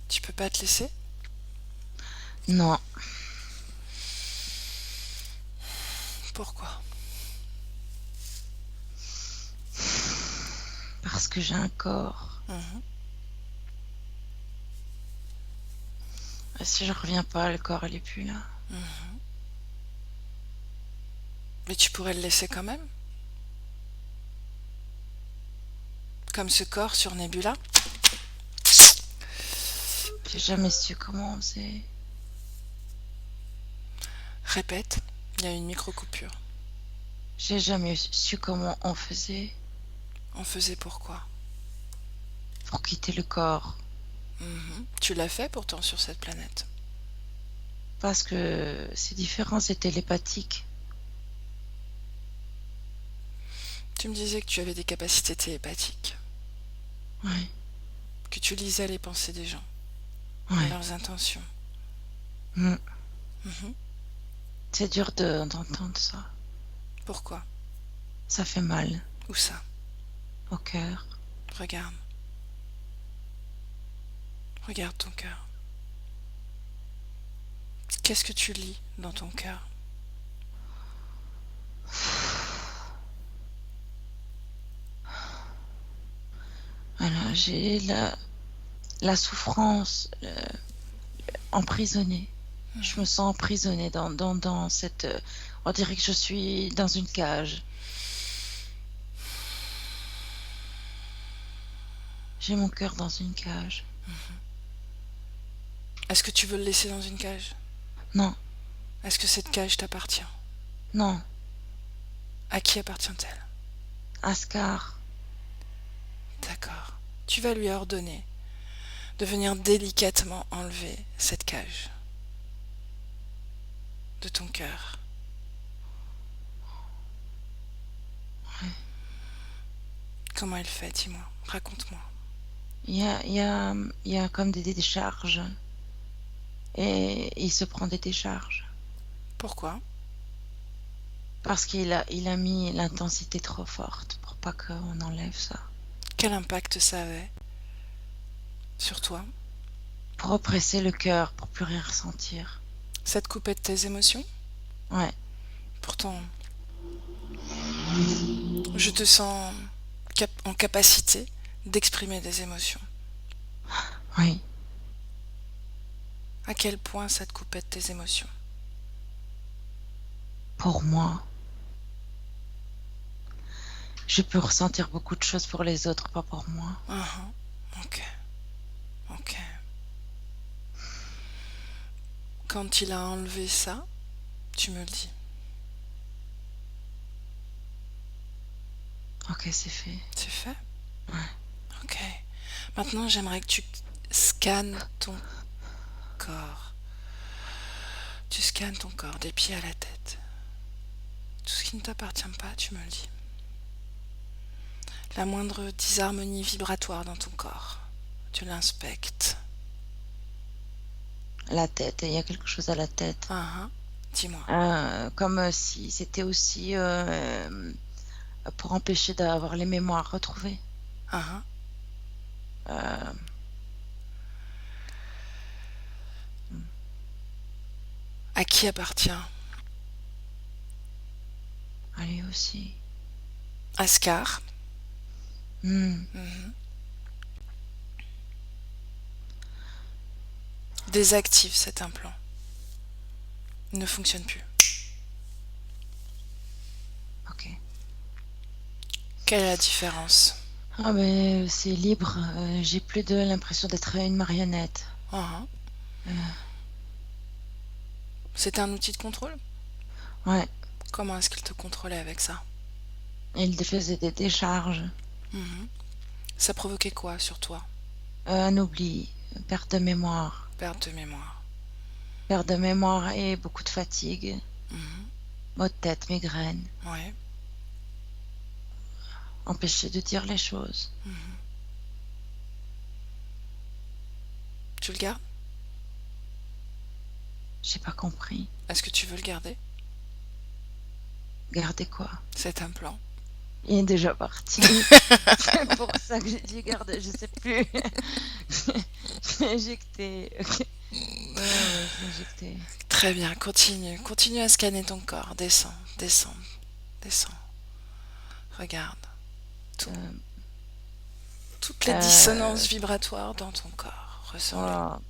Tu peux pas te laisser? Non, Pourquoi? parce que j'ai un corps. Mhm. Si je reviens pas, le corps, il est plus là. Mais tu pourrais le laisser quand même? Comme ce corps sur Nebula? J'ai jamais su comment on faisait. Répète, il y a une micro-coupure. J'ai jamais su comment on faisait On faisait pourquoi? pour quitter le corps. Mhm. Tu l'as fait pourtant sur cette planète. Parce que c'est différent, c'est télépathique. Tu me disais que tu avais des capacités télépathiques, Ouais, que tu lisais les pensées des gens et ouais. leurs intentions. Mm. Mhm. C'est dur d'entendre ça. Pourquoi? Ça fait mal Où ça? au cœur. Regarde. Regarde ton cœur. Qu'est-ce que tu lis dans ton cœur? Voilà, j'ai la souffrance emprisonnée. Je me sens emprisonnée dans cette... on dirait que je suis dans une cage. J'ai mon cœur dans une cage. Est-ce que tu veux le laisser dans une cage? Non, Est-ce que cette cage t'appartient? non, À qui appartient-elle? Ascar. D'accord. Tu vas lui ordonner de venir délicatement enlever cette cage de ton cœur. Comment elle fait, dis-moi, raconte-moi. Il y a comme des décharges. Et il se prend des décharges. Pourquoi? Parce il a mis l'intensité trop forte pour pas qu'on enlève ça. Quel impact ça avait sur toi? Pour oppresser le cœur, pour plus rien ressentir. Ça te coupait de tes émotions? Ouais, Pourtant, je te sens en capacité d'exprimer des émotions. oui. À quel point ça te coupait de tes émotions? Pour moi, je peux ressentir beaucoup de choses pour les autres, pas pour moi. Mhm. Ok, ok. Quand il a enlevé ça, tu me le dis. Ok, c'est fait. C'est fait? Ouais. Ok. Maintenant, j'aimerais que tu scannes ton corps. Tu scannes ton corps des pieds à la tête. Tout ce qui ne t'appartient pas, tu me le dis. La moindre disharmonie vibratoire dans ton corps, tu l'inspectes. La tête, il y a quelque chose à la tête. Ah, dis-moi. Comme si c'était aussi pour empêcher d'avoir les mémoires retrouvées. Ah, Euh, à qui appartient? allez aussi. Ascar. Hmm. Mhm. Désactive cet implant. Ne fonctionne plus. Ok. Quelle est la différence? Ah ben c'est libre. J'ai plus de l'impression d'être une marionnette. Ah, ah. Euh, C'était un outil de contrôle? ouais. Comment est-ce qu'il te contrôlait avec ça? Il faisait des décharges. Mhm. Ça provoquait quoi sur toi? Un oubli, perte de mémoire. Perte de mémoire. Perte de mémoire et beaucoup de fatigue. Mhm. Maux de tête, migraine. Ouais. Empêcher de dire les choses. Mhm. Tu le gardes? J'ai pas compris. Est-ce que tu veux le garder? Garder quoi? C'est un plan. Il est déjà parti. C'est pour ça que j'ai dit garder, je sais plus. J'ai éjecté. Ok. Ouais, je l'ai éjecté. Très bien, continue. Continue à scanner ton corps. Descends, descends, descends. Regarde. Tout- Euh, toutes les euh, dissonances vibratoires dans ton corps. Ressens-les. oh,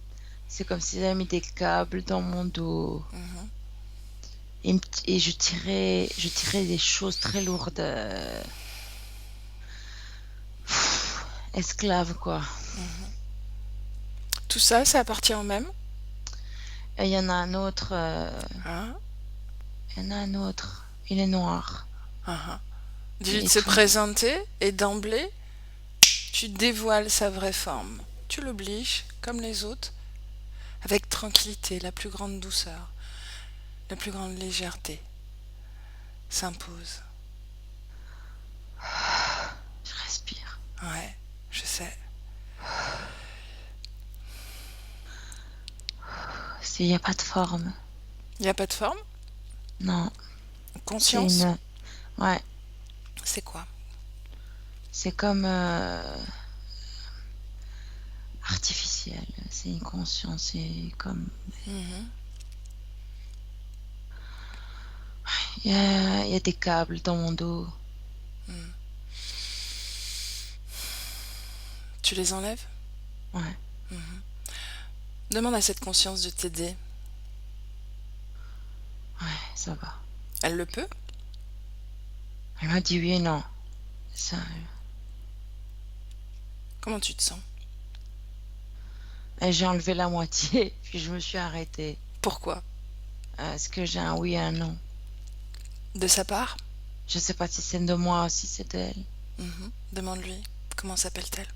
c'est comme si j'avais mis des câbles dans mon dos. Mhm. Et je tirais des choses très lourdes. Esclave, quoi. Mhm. Tout ça, ça appartient au même? Et il y en a un autre. Hein? Il y en a un autre. Il est noir. Hein. Dis-lui Il de est se tout. présenter et d'emblée, tu dévoiles sa vraie forme. Tu l'obliges, comme les autres, avec tranquillité, la plus grande douceur, la plus grande légèreté s'impose. Je respire. Ouais, je sais. Il n'y a pas de forme. Il n'y a pas de forme? Non. C'est Conscience? une. Ouais. C'est quoi? C'est comme artificiel. C'est une conscience. C'est comme. Mhm. Il y a des câbles dans mon dos. Mhm. Tu les enlèves? Ouais. Mhm. Demande à cette conscience de t'aider. Ouais, ça va. Elle le peut? Elle m'a dit oui et non. Ça, Comment tu te sens? et j'ai enlevé la moitié, puis je me suis arrêtée. Pourquoi? Est-ce que j'ai un oui et un non? De sa part? Je sais pas si c'est de moi ou si c'est d'elle. Mhm. Demande-lui. Comment s'appelle-t-elle,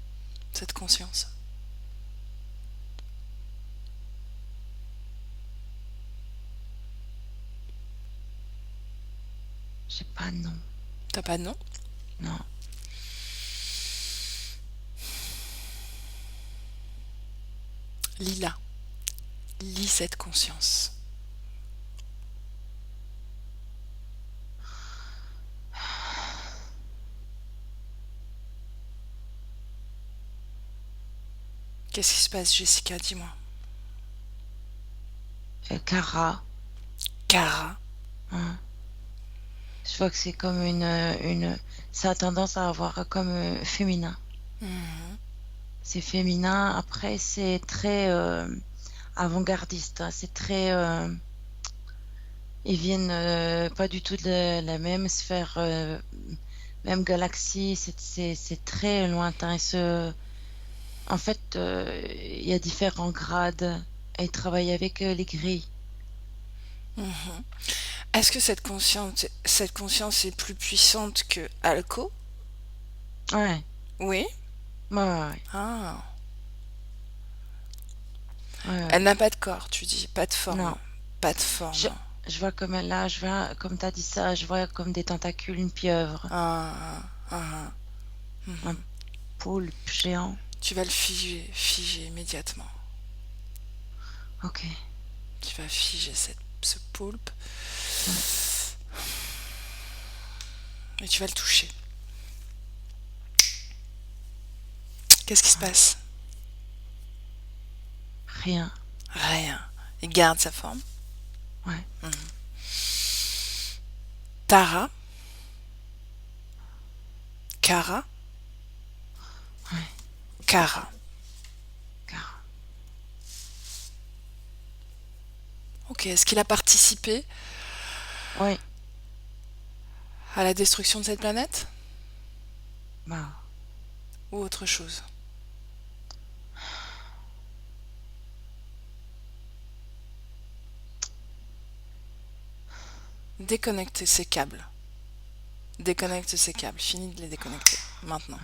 cette conscience? J'ai pas de nom. T'as pas de nom? Non. Lila. Lis cette conscience. Qu'est-ce qui se passe, Jessica? Dis-moi. Cara. Cara. Hein. Je vois que c'est comme une. Ça a tendance à avoir comme féminin. Mhm. C'est féminin. Après, c'est très avant-gardiste, hein. C'est très. Ils viennent pas du tout de la même sphère, même galaxie. C'est très lointain. En fait, il y a différents grades. Et ils travaillent avec les grilles. Mhm. Est-ce que cette conscience est plus puissante que Alco? Ouais. Oui. Ouais, ouais, Ah. ouais, ouais, Elle ouais. n'a pas de corps, tu dis, pas de forme. Non. Pas de Je, forme. je vois comme là, je vois, comme t'as dit ça, je vois comme des tentacules, une pieuvre, Ah, ah, ah. un Mhm. poulpe géant. Tu vas le figer, figer immédiatement. Ok. Tu vas figer ce poulpe Ouais. et tu vas le toucher. Qu'est-ce qui se passe? Rien. Rien. Il garde sa forme. Ouais. Mhm. Tara, Cara, Ouais. Cara. Car. Ok, est-ce qu'il a participé Oui, à la destruction de cette planète bah, ou autre chose? Déconnecter ces câbles. Déconnecte ces câbles. Fini de les déconnecter. Maintenant.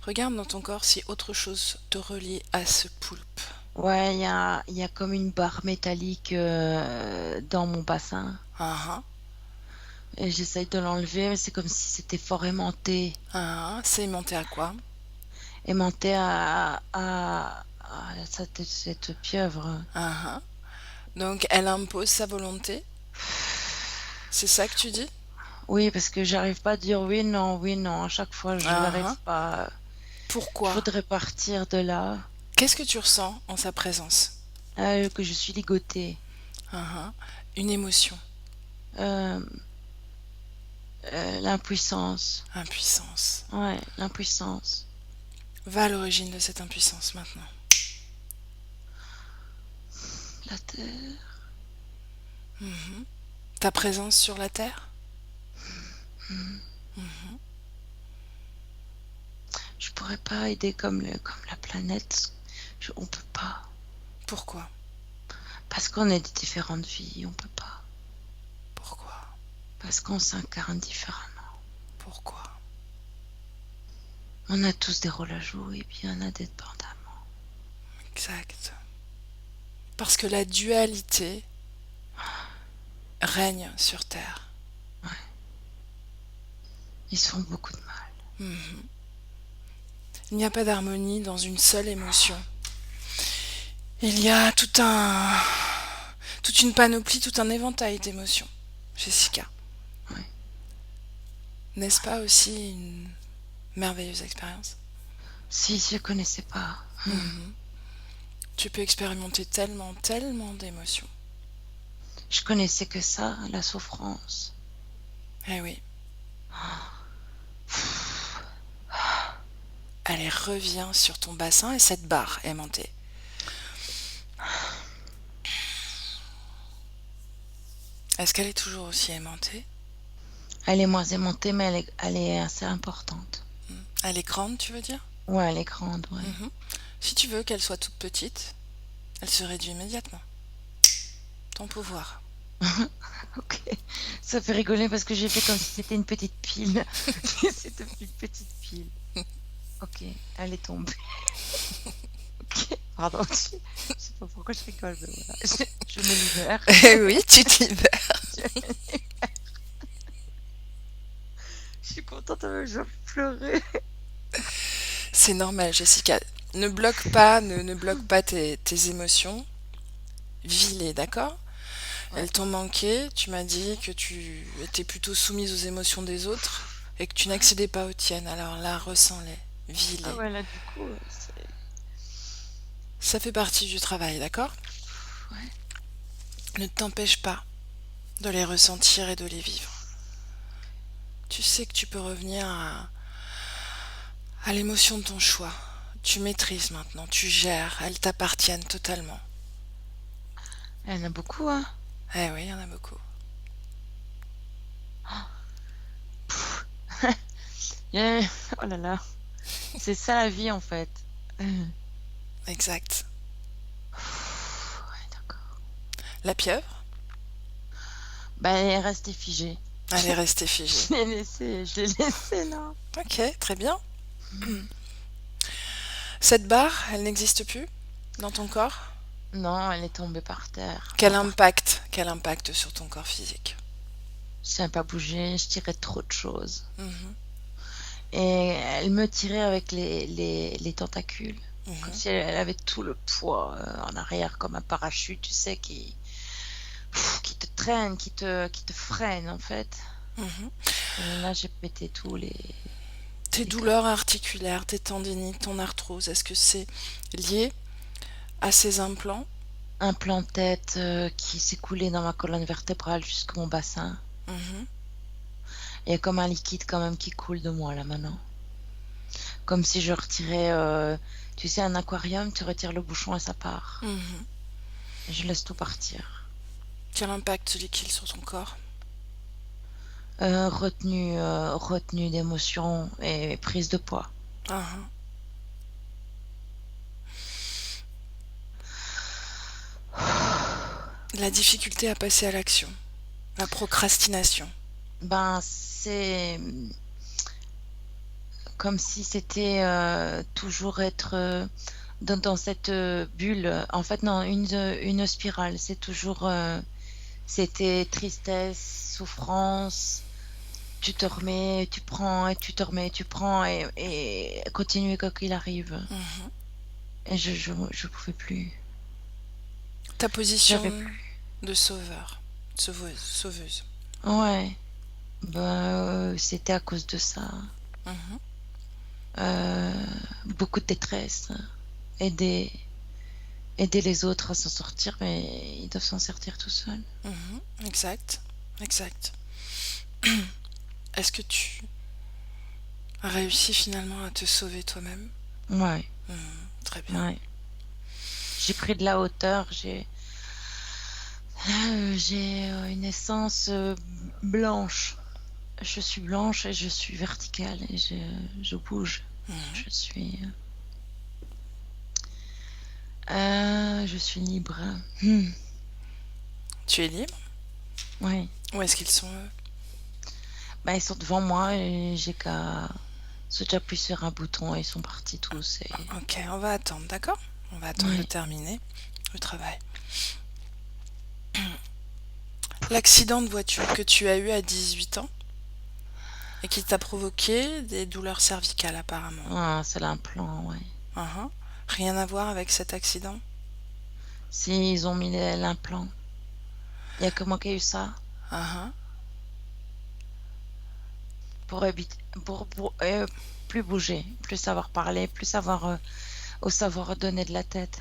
Regarde dans ton corps si autre chose te relie à ce poulpe. ouais, il y a comme une barre métallique dans mon bassin. Ah ah. Et j'essaye de l'enlever, mais c'est comme si c'était fort aimanté. Ah ah. C'est aimanté à quoi? Aimanté à cette pieuvre. Ah ah. Donc elle impose sa volonté. C'est ça que tu dis? Oui, parce que j'arrive pas à dire oui, non, oui, non. À chaque fois, je Ah n'arrive ah. pas. Je Pourquoi? voudrais partir de là, Qu'est-ce que tu ressens en sa présence? que je suis ligotée. Ah ah. Une émotion. Euh, l'impuissance. Impuissance. Ouais, l'impuissance. Va à l'origine de cette impuissance maintenant. La terre. Mhm. Ta présence sur la Terre? Hmm. Mhm. Je pourrais pas aider comme la planète. On peut pas. Pourquoi? Parce qu'on est de différentes vies, on peut pas. Pourquoi? Parce qu'on s'incarne différemment. Pourquoi? On a tous des rôles à jouer, bien indépendamment. Exact. Parce que la dualité règne sur Terre. Ouais. Ils se font beaucoup de mal. Mhm. Il n'y a pas d'harmonie dans une seule émotion. Il y a toute une panoplie, tout un éventail d'émotions, Jessica. Ouais. N'est-ce pas aussi une merveilleuse expérience? Si je connaissais pas. Mhm. Tu peux expérimenter tellement, tellement d'émotions. Je connaissais que ça, la souffrance. Eh oui. Allez, reviens sur ton bassin et cette barre aimantée. Est-ce qu'elle est toujours aussi aimantée? Elle est moins aimantée, mais elle est assez importante. Elle est grande, tu veux dire? Ouais, elle est grande, ouais. Mhm. Si tu veux qu'elle soit toute petite, elle se réduit immédiatement. Ton pouvoir. Ok. Ça fait rigoler parce que j'ai fait comme si c'était une petite pile. C'est devenu une petite pile. Ok, elle est tombée. Ok, pardon. Je sais pas pourquoi je rigole, mais voilà. Je me libère. Eh oui, tu te libères. Je suis contente, je vais pleurer. C'est normal, Jessica. Ne bloque pas, ne bloque pas tes émotions. Vis-les, d'accord? Ouais. Elles t'ont manqué. Tu m'as dit que tu étais plutôt soumise aux émotions des autres et que tu n'accédais pas aux tiennes. Alors là, ressens-les, Ah vis-les. ouais, là, du coup, c'est... Ça fait partie du travail, d'accord? Ouais. Ne t'empêche pas de les ressentir et de les vivre. Tu sais que tu peux revenir à l'émotion de ton choix. Tu maîtrises maintenant, tu gères, elles t'appartiennent totalement. Il y en a beaucoup, hein. Eh oui, il y en a beaucoup. Yeah. Oh là là. C'est ça la vie, en fait. Exact. Ouais, d'accord. La pieuvre, Bah, elle est restée figée. elle est restée figée. Je l'ai laissée là. Ok, très bien. Cette barre, elle n'existe plus dans ton corps? Non, elle est tombée par terre. Quel impact sur ton corps physique? Je ne savais pas bouger, je tirais trop de choses. Mhm, Et elle me tirait avec les tentacules. Comme mhm, si elle avait tout le poids en arrière, comme un parachute, tu sais, qui te traîne, qui te freine, en fait. mhm. Et là, j'ai pété tous Tes les douleurs articulaires, tes tendinites, ton arthrose, est-ce que c'est lié à ces implants? un plan de tête qui s'est coulé dans ma colonne vertébrale jusqu'à mon bassin. Mhm. Il y a comme un liquide quand même qui coule de moi là maintenant. Comme si je retirais, tu sais, un aquarium, tu retires le bouchon et ça part. Mhm. Et je laisse tout partir. Quel impact liquide sur ton corps? Retenue d'émotions et prise de poids. Ah, la difficulté à passer à l'action, la procrastination. Ben, c'est comme si c'était toujours être dans cette bulle. En fait, non, une spirale. C'est toujours, c'était tristesse, souffrance. Tu te remets, tu prends et tu te remets, tu prends et continuer quoi qu'il arrive. Mhm. Et je pouvais plus. Ta J'avais position plus. de sauveur, sauveuse. Ouais, bah, c'était à cause de ça. Mhm. Euh, Beaucoup de détresse. Aider, aider les autres à s'en sortir, mais ils doivent s'en sortir tout seuls. Mhm. Exact, exact. Est-ce que tu as réussi finalement à te sauver toi-même? Ouais, Mhm. Très bien. ouais. J'ai pris de la hauteur, j'ai une essence blanche. Je suis blanche et je suis verticale et je bouge. Mhm. Je suis libre. Hmm. Tu es libre? Ouais. Où est-ce qu'ils sont eux? Bah, ils sont devant moi et j'ai qu'à j'appuie sur un bouton et ils sont partis tous. Et... Ok, on va attendre, d'accord? On va attendre de Ouais. terminer le travail. L'accident de voiture que tu as eu à 18 ans et qui t'a provoqué des douleurs cervicales apparemment. Ah, c'est l'implant, ouais. Uhum. Rien à voir avec cet accident? Si ils ont mis l'implant, il y a que moi qui ai eu ça Uhum. pour éviter, pour plus bouger, plus savoir parler, plus savoir au savoir donner de la tête,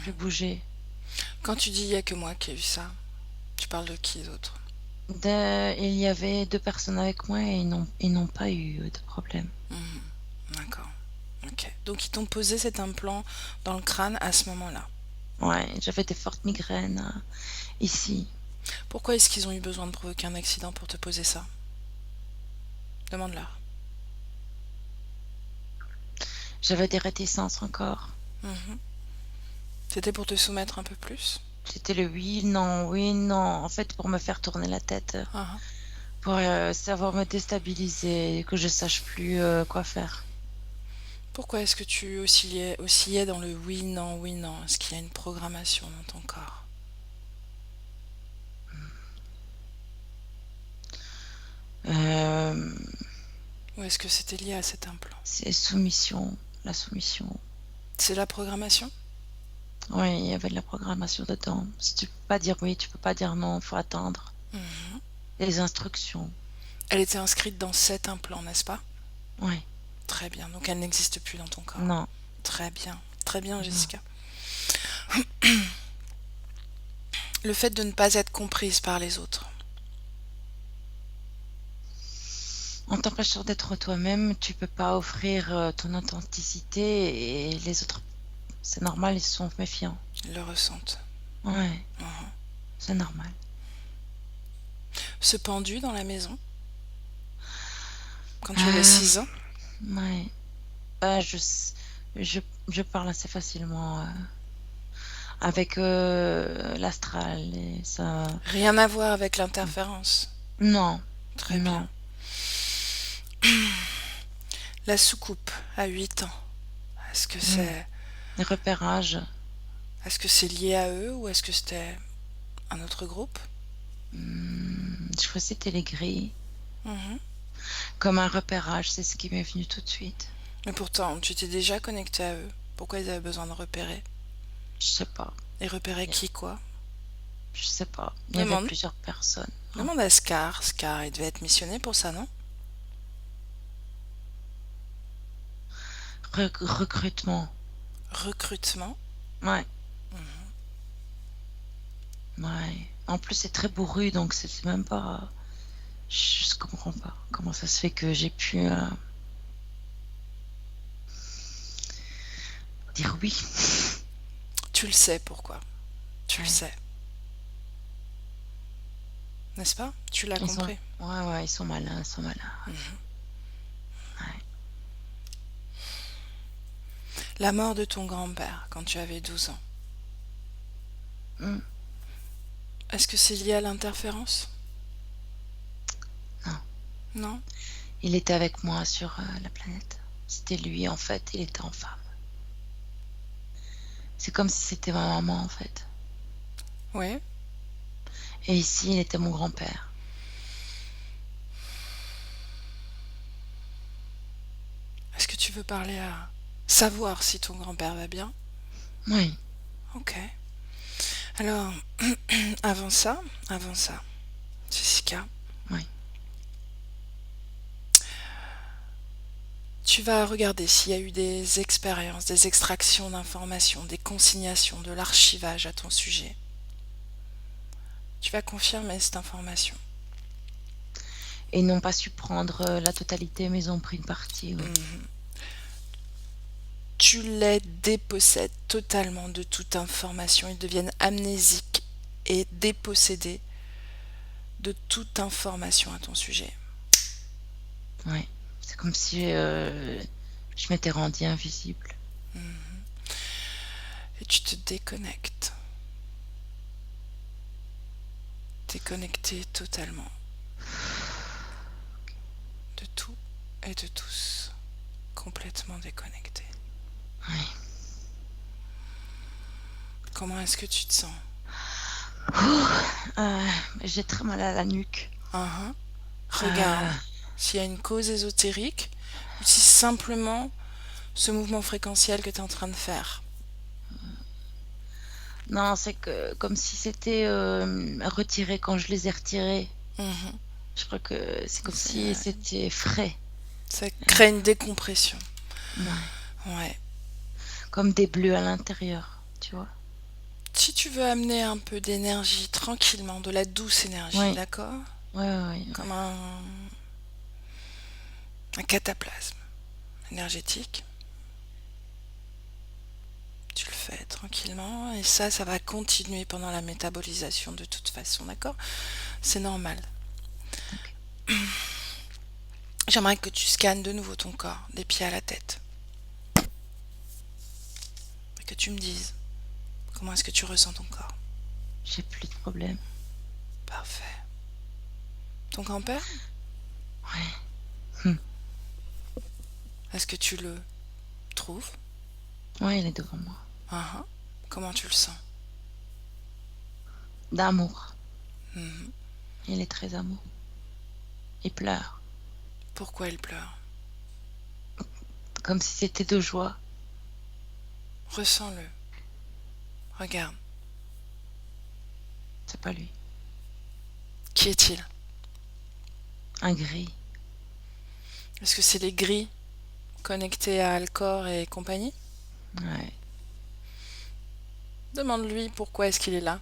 plus bouger. Quand tu dis il y a que moi qui ai eu ça, tu parles de qui d'autre? Il y avait deux personnes avec moi et ils n'ont pas eu de problème. Mhm. D'accord. Ok. Donc ils t'ont posé cet implant dans le crâne à ce moment-là. Ouais, j'avais des fortes migraines ici. Pourquoi est-ce qu'ils ont eu besoin de provoquer un accident pour te poser ça? Demande-leur. J'avais des réticences encore. Mhm. C'était pour te soumettre un peu plus? C'était le oui, non, oui, non. En fait, pour me faire tourner la tête, Uhum. pour savoir me déstabiliser, que je sache plus quoi faire. Pourquoi est-ce que tu oscillais dans le oui, non, oui, non? Est-ce qu'il y a une programmation dans ton corps? Euh, Ou est-ce que c'était lié à cet implant? c'est soumission, la soumission. C'est la programmation? Oui, il y avait de la programmation dedans. Si tu peux pas dire oui, tu peux pas dire non, faut attendre. Mhm. Les instructions. Elle était inscrite dans cet implant, n'est-ce pas? Oui, Très bien, donc elle n'existe plus dans ton corps. non, Très bien, non. Jessica. Le fait de ne pas être comprise par les autres. En t'empêchant d'être toi-même, tu peux pas offrir ton authenticité et les autres, c'est normal, ils sont méfiants. Ils le ressentent. Ouais, Mhm. c'est normal. Ce pendu dans la maison, quand tu avais Euh, 6 ans, ouais. Bah, je, je parle assez facilement avec l'astral et ça. rien à voir avec l'interférence. Non, Très bien. non. La soucoupe à 8 ans. Est-ce que Hmm. c'est Repérage. est-ce que c'est lié à eux ou est-ce que c'était un autre groupe? Je crois que c'était les grilles. Mhm. Comme un repérage, c'est ce qui m'est venu tout de suite. Mais pourtant, tu t'es déjà connecté à eux. Pourquoi ils avaient besoin de repérer? Je sais pas. Et repérer qui quoi? Je sais pas. Il y avait Demande. plusieurs personnes. Hein. Demande à Scar. Scar, il devait être missionné pour ça, non? Recrutement. Recrutement. Ouais, ouais. En plus, c'est très bourru, donc c'est même pas. Je comprends pas comment ça se fait que j'ai pu. dire oui. Tu le sais pourquoi. Tu le Ouais. sais. N'est-ce pas? Tu l'as Ils sont, compris. ouais, ils sont malins, ils sont malins. Ouais. La mort de ton grand-père quand tu avais 12 ans. Hmm. Est-ce que c'est lié à l'interférence? Non. Non? Il était avec moi sur la planète. C'était lui, en fait, il était en femme. C'est comme si c'était ma maman, en fait. Oui. Et ici, il était mon grand-père. Est-ce que tu veux parler à... Savoir si ton grand-père va bien? Oui, Ok. Alors, avant ça, Jessica, oui. tu vas regarder s'il y a eu des expériences, des extractions d'informations, des consignations, de l'archivage à ton sujet. Tu vas confirmer cette information. Et ils n'ont pas su prendre la totalité, mais ils ont pris une partie, oui. Tu les dépossèdes totalement de toute information. Ils deviennent amnésiques et dépossédés de toute information à ton sujet. Oui. C'est comme si je m'étais rendue invisible. Et tu te déconnectes. Déconnecté totalement de tout et de tous. Complètement déconnecté. Oui. Comment est-ce que tu te sens? J'ai très mal à la nuque. Uhum. Regarde Euh, s'il y a une cause ésotérique ou si c'est simplement ce mouvement fréquentiel que tu es en train de faire. non, c'est que comme si c'était retiré quand je les ai retirés. Mhm. Je crois que c'est comme C'est, si c'était frais. ça crée une décompression. Ouais. Ouais. Comme des bleus à l'intérieur, tu vois. Si tu veux amener un peu d'énergie tranquillement, de la douce énergie, Oui, d'accord? oui. Comme un cataplasme énergétique. Tu le fais tranquillement et ça va continuer pendant la métabolisation de toute façon, d'accord? C'est normal. Ok. J'aimerais que tu scannes de nouveau ton corps, des pieds à la tête. Et que tu me dises comment est-ce que tu ressens ton corps. J'ai plus de problème. Parfait. Ton grand-père, Ouais. Hum. est-ce que tu le trouves? Ouais, il est devant moi. Uhum. Comment tu le sens? D'amour. Mhm. Il est très amoureux. Il pleure. Pourquoi il pleure? Comme si c'était de joie. Ressens-le. Regarde. C'est pas lui. Qui est-il? Un gris. Est-ce que c'est les gris connectés à Alcor et compagnie? Ouais. Demande-lui pourquoi est-ce qu'il est là.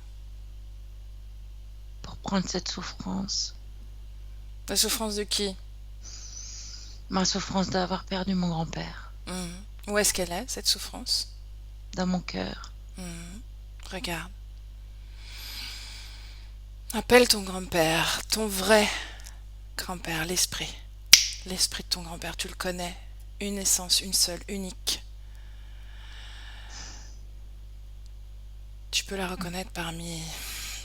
Pour prendre cette souffrance. La souffrance de qui? Ma souffrance d'avoir perdu mon grand-père. Mhm. Où est-ce qu'elle est, cette souffrance? Dans mon cœur. Mhm. Regarde. Appelle ton grand-père, ton vrai grand-père, l'esprit. L'esprit de ton grand-père, tu le connais. Une essence, une seule, unique. Tu peux la reconnaître parmi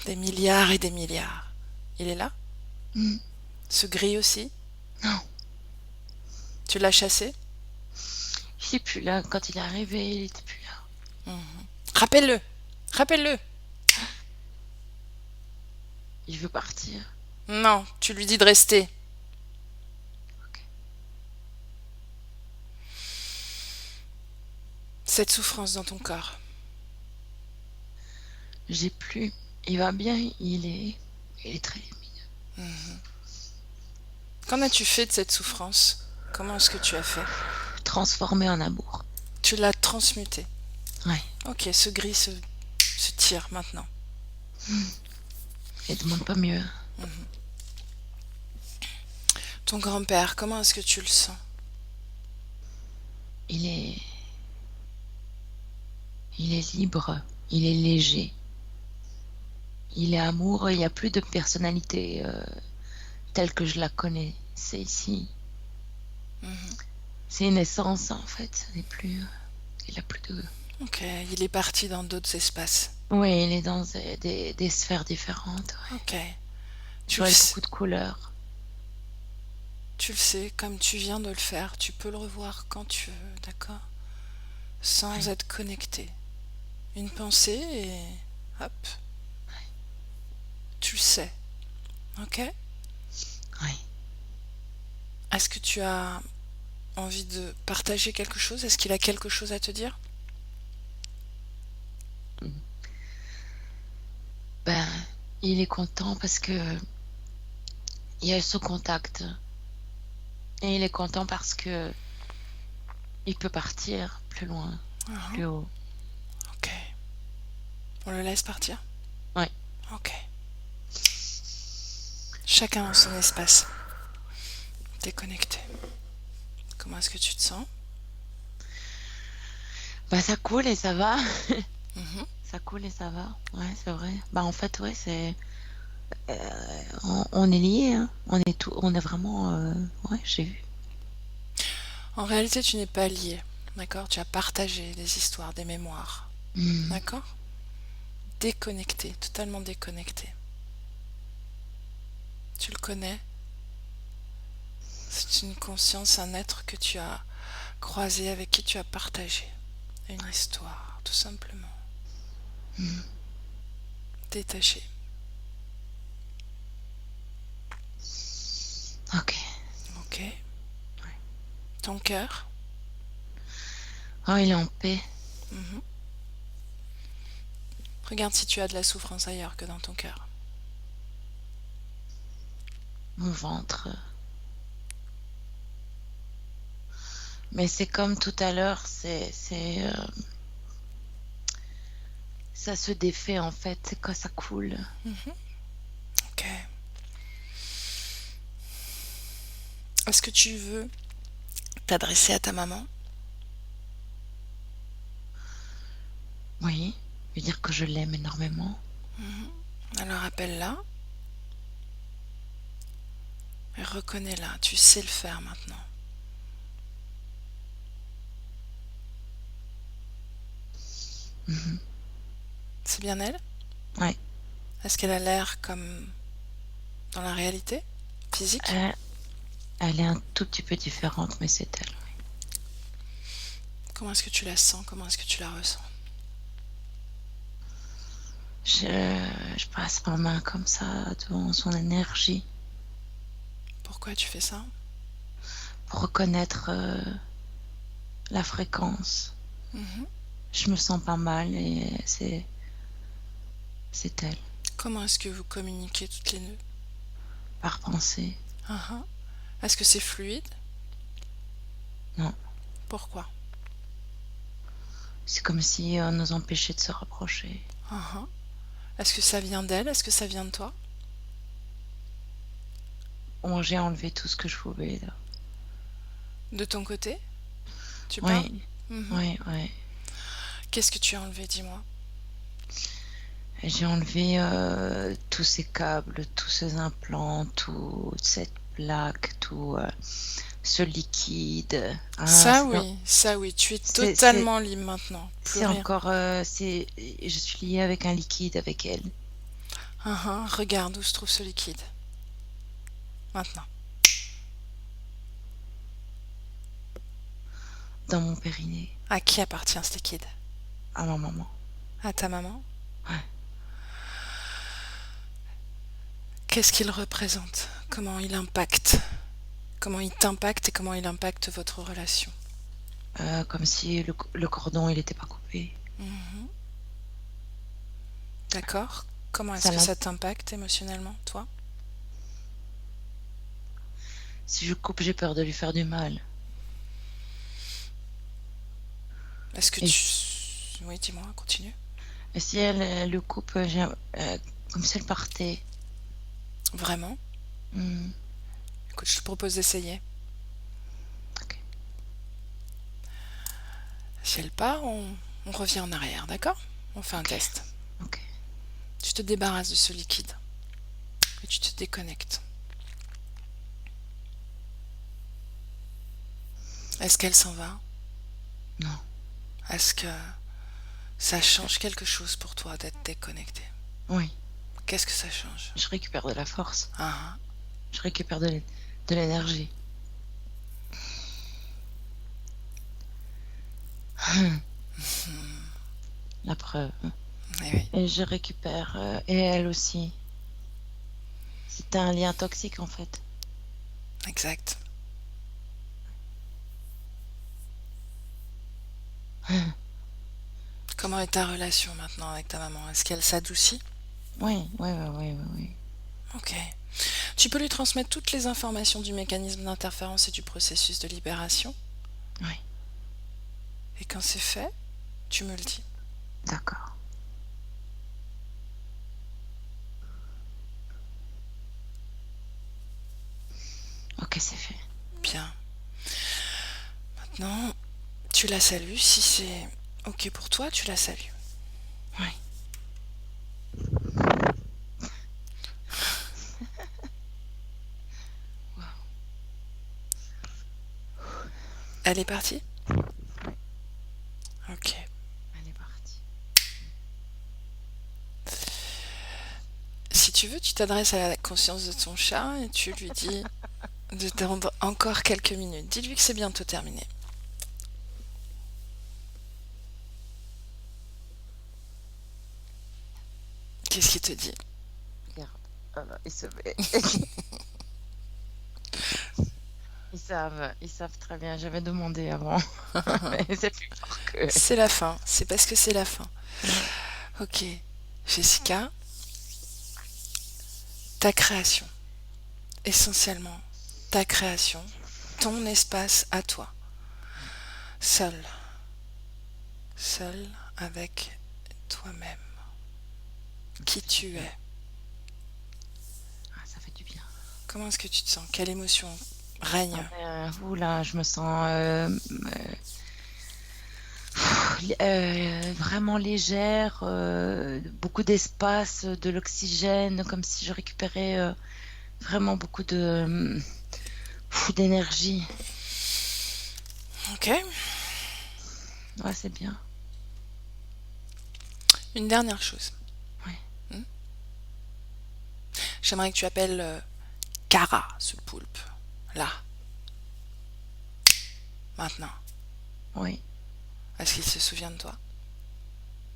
des milliards et des milliards. Il est là? Hmm. Ce gris aussi? Non. Tu l'as chassé? Il est plus là. Quand il est arrivé, il était plus là. Mhm. Rappelle-le! Rappelle-le! Il veut partir. Non, tu lui dis de rester. Ok. Cette souffrance dans ton corps. J'ai plus. Il va bien. Il est très lumineux. Mhm. Qu'en as-tu fait de cette souffrance? Comment est-ce que tu as fait? Transformé en amour. Tu l'as transmuté. Ouais. Ok, ce gris se tire maintenant. Il demande pas mieux. Mhm. Ton grand-père, comment est-ce que tu le sens? Il est. Il est libre, il est léger, il est amoureux, il n'y a plus de personnalité telle que je la connais. C'est ici. Mhm. C'est une essence en fait. Il a plus de. Ok, il est parti dans d'autres espaces. Oui, il est dans des sphères différentes. Ouais. Ok, Je tu le vois sais. beaucoup de couleurs. Tu le sais, comme tu viens de le faire, tu peux le revoir quand tu veux, d'accord? Sans Oui, être connecté. Une pensée et hop, tu le sais, ok? oui. Est-ce que tu as envie de partager quelque chose? Est-ce qu'il a quelque chose à te dire? Mm. Ben, il est content parce que il y a ce contact. Et il est content parce que il peut partir plus loin, Mhm. plus haut. Ok, on le laisse partir? Oui. Ok. Chacun dans son espace. T'es connecté. Comment est-ce que tu te sens? Bah, ça coule et ça va. Mhm. Ça coule et ça va. Ouais, c'est vrai. Bah, en fait, ouais, on est liés, hein. On est vraiment, ouais, j'ai vu. En réalité, tu n'es pas lié, d'accord? Tu as partagé des histoires, des mémoires, Hmm. d'accord? Déconnecté, totalement déconnecté. Tu le connais? C'est une conscience, un être que tu as croisé, avec qui tu as partagé une histoire, tout simplement. Hmm. Détaché. Ok. Ok. Ouais. Ton cœur? Oh, il est en paix. Mhm. Regarde si tu as de la souffrance ailleurs que dans ton cœur. Mon ventre. Mais c'est comme tout à l'heure, ça se défait en fait, c'est quand ça coule. Mhm. Ok. Est-ce que tu veux t'adresser à ta maman? Oui, veut dire que je l'aime énormément. Mhm. Alors appelle-la et reconnais-la. Tu sais le faire maintenant. Mhm. C'est bien elle? Ouais. Est-ce qu'elle a l'air comme dans la réalité physique? Elle, elle est un tout petit peu différente, mais c'est elle. Comment est-ce que tu la sens? Comment est-ce que tu la ressens? Je passe ma main comme ça devant son énergie Pourquoi tu fais ça? pour reconnaître la fréquence. Mhm. Je me sens pas mal et c'est elle, Comment est-ce que vous communiquez toutes les deux? par pensée. Mhm. Est-ce que c'est fluide? Non, Pourquoi? c'est comme si on nous empêchait de se rapprocher. Mhm. Est-ce que ça vient d'elle? Est-ce que ça vient de toi? Bon, j'ai enlevé tout ce que je pouvais là. De ton côté? Tu parles? Oui, Mhm. oui, oui. Qu'est-ce que tu as enlevé, dis-moi? J'ai enlevé tous ces câbles, tous ces implants, toute cette plaque, tout ce liquide. Ah, Ça oui, tu es c'est, c'est, totalement libre maintenant. Plus c'est rien. encore, je suis liée avec un liquide avec elle, Mhm. Regarde où se trouve ce liquide. Maintenant. dans mon périnée, À qui appartient ce liquide? à ma maman. À ta maman? Ouais. Qu'est-ce qu'il représente? Comment il impacte? Comment il t'impacte et comment il impacte votre relation? Comme si le cordon, il n'était pas coupé. Mhm. D'accord? Comment est-ce Ça que l'em- ça t'impacte émotionnellement, toi? si je coupe, j'ai peur de lui faire du mal. Est-ce que Et, tu... si Oui, dis-moi, continue. et si elle le coupe, comme si elle partait. Vraiment? Hmm, Écoute, je te propose d'essayer. ok. Si elle part, On revient en arrière, d'accord? On fait un Ok, test. ok. Tu te débarrasses de ce liquide et tu te déconnectes. Est-ce qu'elle s'en va? Non, Est-ce que ça change quelque chose pour toi d'être déconnecté? oui, Qu'est-ce que ça change? je récupère de la force. Ah, Je récupère de l'énergie. La preuve. eh oui, Et je récupère, et elle aussi. C'était un lien toxique en fait. exact. Comment est ta relation maintenant avec ta maman? Est-ce qu'elle s'adoucit? Oui, oui, oui, oui, oui, oui. Ok. Tu peux lui transmettre toutes les informations du mécanisme d'interférence et du processus de libération. Oui, Et quand c'est fait, tu me le dis. d'accord. Ok, c'est fait. Bien. Maintenant, tu la salues. Si c'est ok pour toi, tu la salues. Oui. Wow, Elle est partie? Ok. elle est partie. Si tu veux, tu t'adresses à la conscience de ton chat et tu lui dis de t'attendre encore quelques minutes. Dis-lui que c'est bientôt terminé. Qu'est-ce qu'il te dit? Regarde. Voilà, ils se... ils savent très bien. J'avais demandé avant. Mais c'est plus fort que. C'est la fin. C'est parce que c'est la fin. Ouais. Ok. Jessica, ta création. Essentiellement, ta création. Ton espace à toi. Seul. Seul avec toi-même. Qui Ça fait du tu bien. es. Ah, ça fait du bien. Comment est-ce que tu te sens? Quelle émotion règne? Ah ben, oula, je me sens vraiment légère, beaucoup d'espace, de l'oxygène, comme si je récupérais vraiment beaucoup d'énergie. Ok. Ouais, c'est bien. Une dernière chose. Ouais, Hmm. J'aimerais que tu appelles Cara, ce poulpe. Là. Maintenant. oui, Est-ce qu'il se souvient de toi?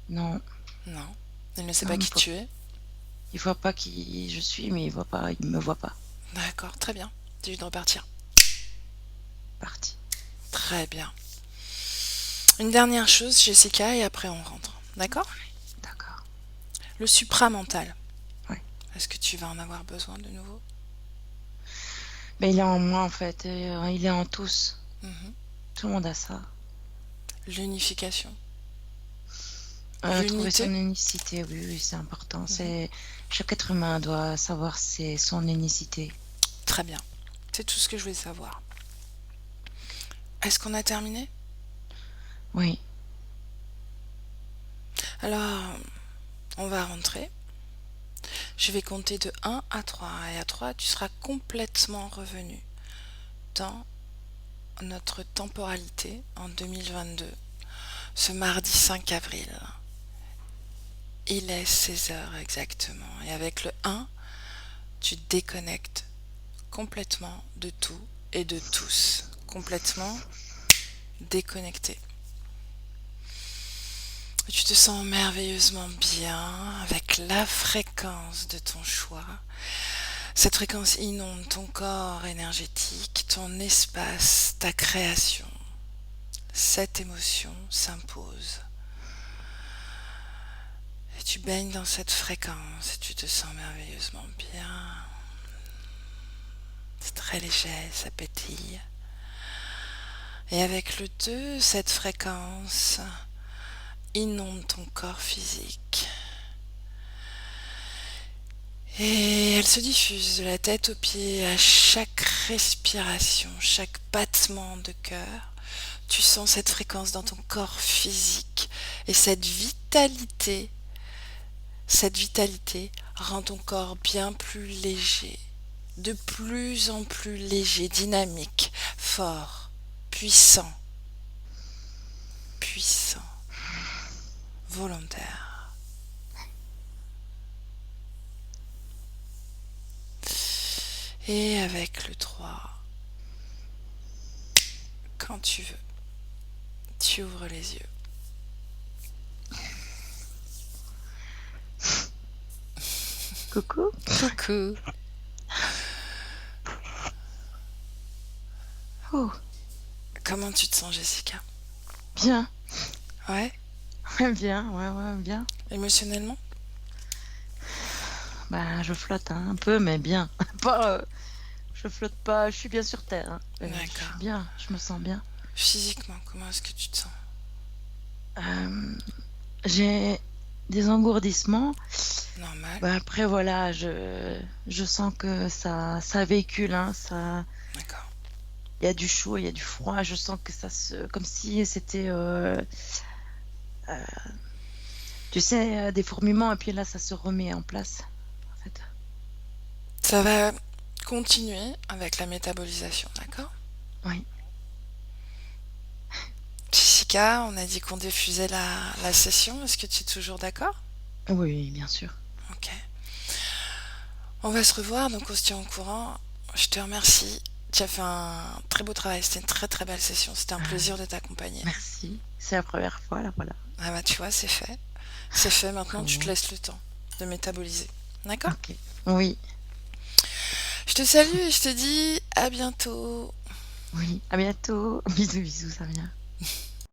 non, Non. Il ne sait non, pas qui tu es? il voit pas qui je suis, mais il me voit pas. D'accord, très bien. Dis-lui de repartir. Parti. Très bien. Une dernière chose, Jessica, et après on rentre. D'accord? D'accord. Le supramental. Ouais. Est-ce que tu vas en avoir besoin de nouveau? Mais il est en moi en fait, il est en tous. Mhm. Tout le monde a ça. L'unification. Trouver L'unité. son unicité, oui, oui, c'est important. Mhm. C'est chaque être humain doit savoir c'est son unicité. Très bien. C'est tout ce que je voulais savoir. Est-ce qu'on a terminé? Oui, Alors, on va rentrer. Je vais compter de 1 à 3. Et à 3, tu seras complètement revenu dans notre temporalité en 2022, ce mardi 5 avril. Il est 16 heures exactement. Et avec le 1, tu déconnectes complètement de tout et de tous. Complètement déconnecté. Tu te sens merveilleusement bien avec la fréquence de ton choix. Cette fréquence inonde ton corps énergétique, ton espace, ta création. Cette émotion s'impose. Et tu baignes dans cette fréquence et tu te sens merveilleusement bien. C'est très léger, ça pétille. Et avec le 2, cette fréquence inonde ton corps physique. Et elle se diffuse de la tête aux pieds à chaque respiration, chaque battement de cœur. tu sens cette fréquence dans ton corps physique et cette vitalité rend ton corps bien plus léger, de plus en plus léger, dynamique, fort, puissant, puissant, volontaire. Et avec le 3, quand tu veux, tu ouvres les yeux. Coucou. Coucou. Oh, Comment tu te sens, Jessica? bien. Ouais? Ouais, bien, ouais, bien. Émotionnellement? Bah, je flotte hein, un peu, mais bien. Pas, je flotte pas, je suis bien sur terre, hein. Je suis D'accord. bien, je me sens bien. Physiquement, comment est-ce que tu te sens? Euh, j'ai des engourdissements. Normal. Bah, après, voilà, je sens que ça véhicule, hein, ça, D'accord. il y a du chaud, il y a du froid. Je sens que comme si c'était, euh, tu sais, des fourmillements, et puis là, ça se remet en place, en fait. Ça va continuer avec la métabolisation, d'accord? Oui, Jessica, on a dit qu'on diffusait la session. Est-ce que tu es toujours d'accord? oui, bien sûr. Ok. On va se revoir, donc on se tient au courant. Je te remercie. Tu as fait un très beau travail. C'était une très très belle session. C'était un plaisir de t'accompagner. Merci. C'est la première fois, là, voilà. Ah bah tu vois, c'est fait. C'est fait. Maintenant, tu te Bon, laisses le temps de métaboliser. D'accord? ok. Oui, Je te salue et je te dis à bientôt. oui. À bientôt. Bisous, bisous, ça vient.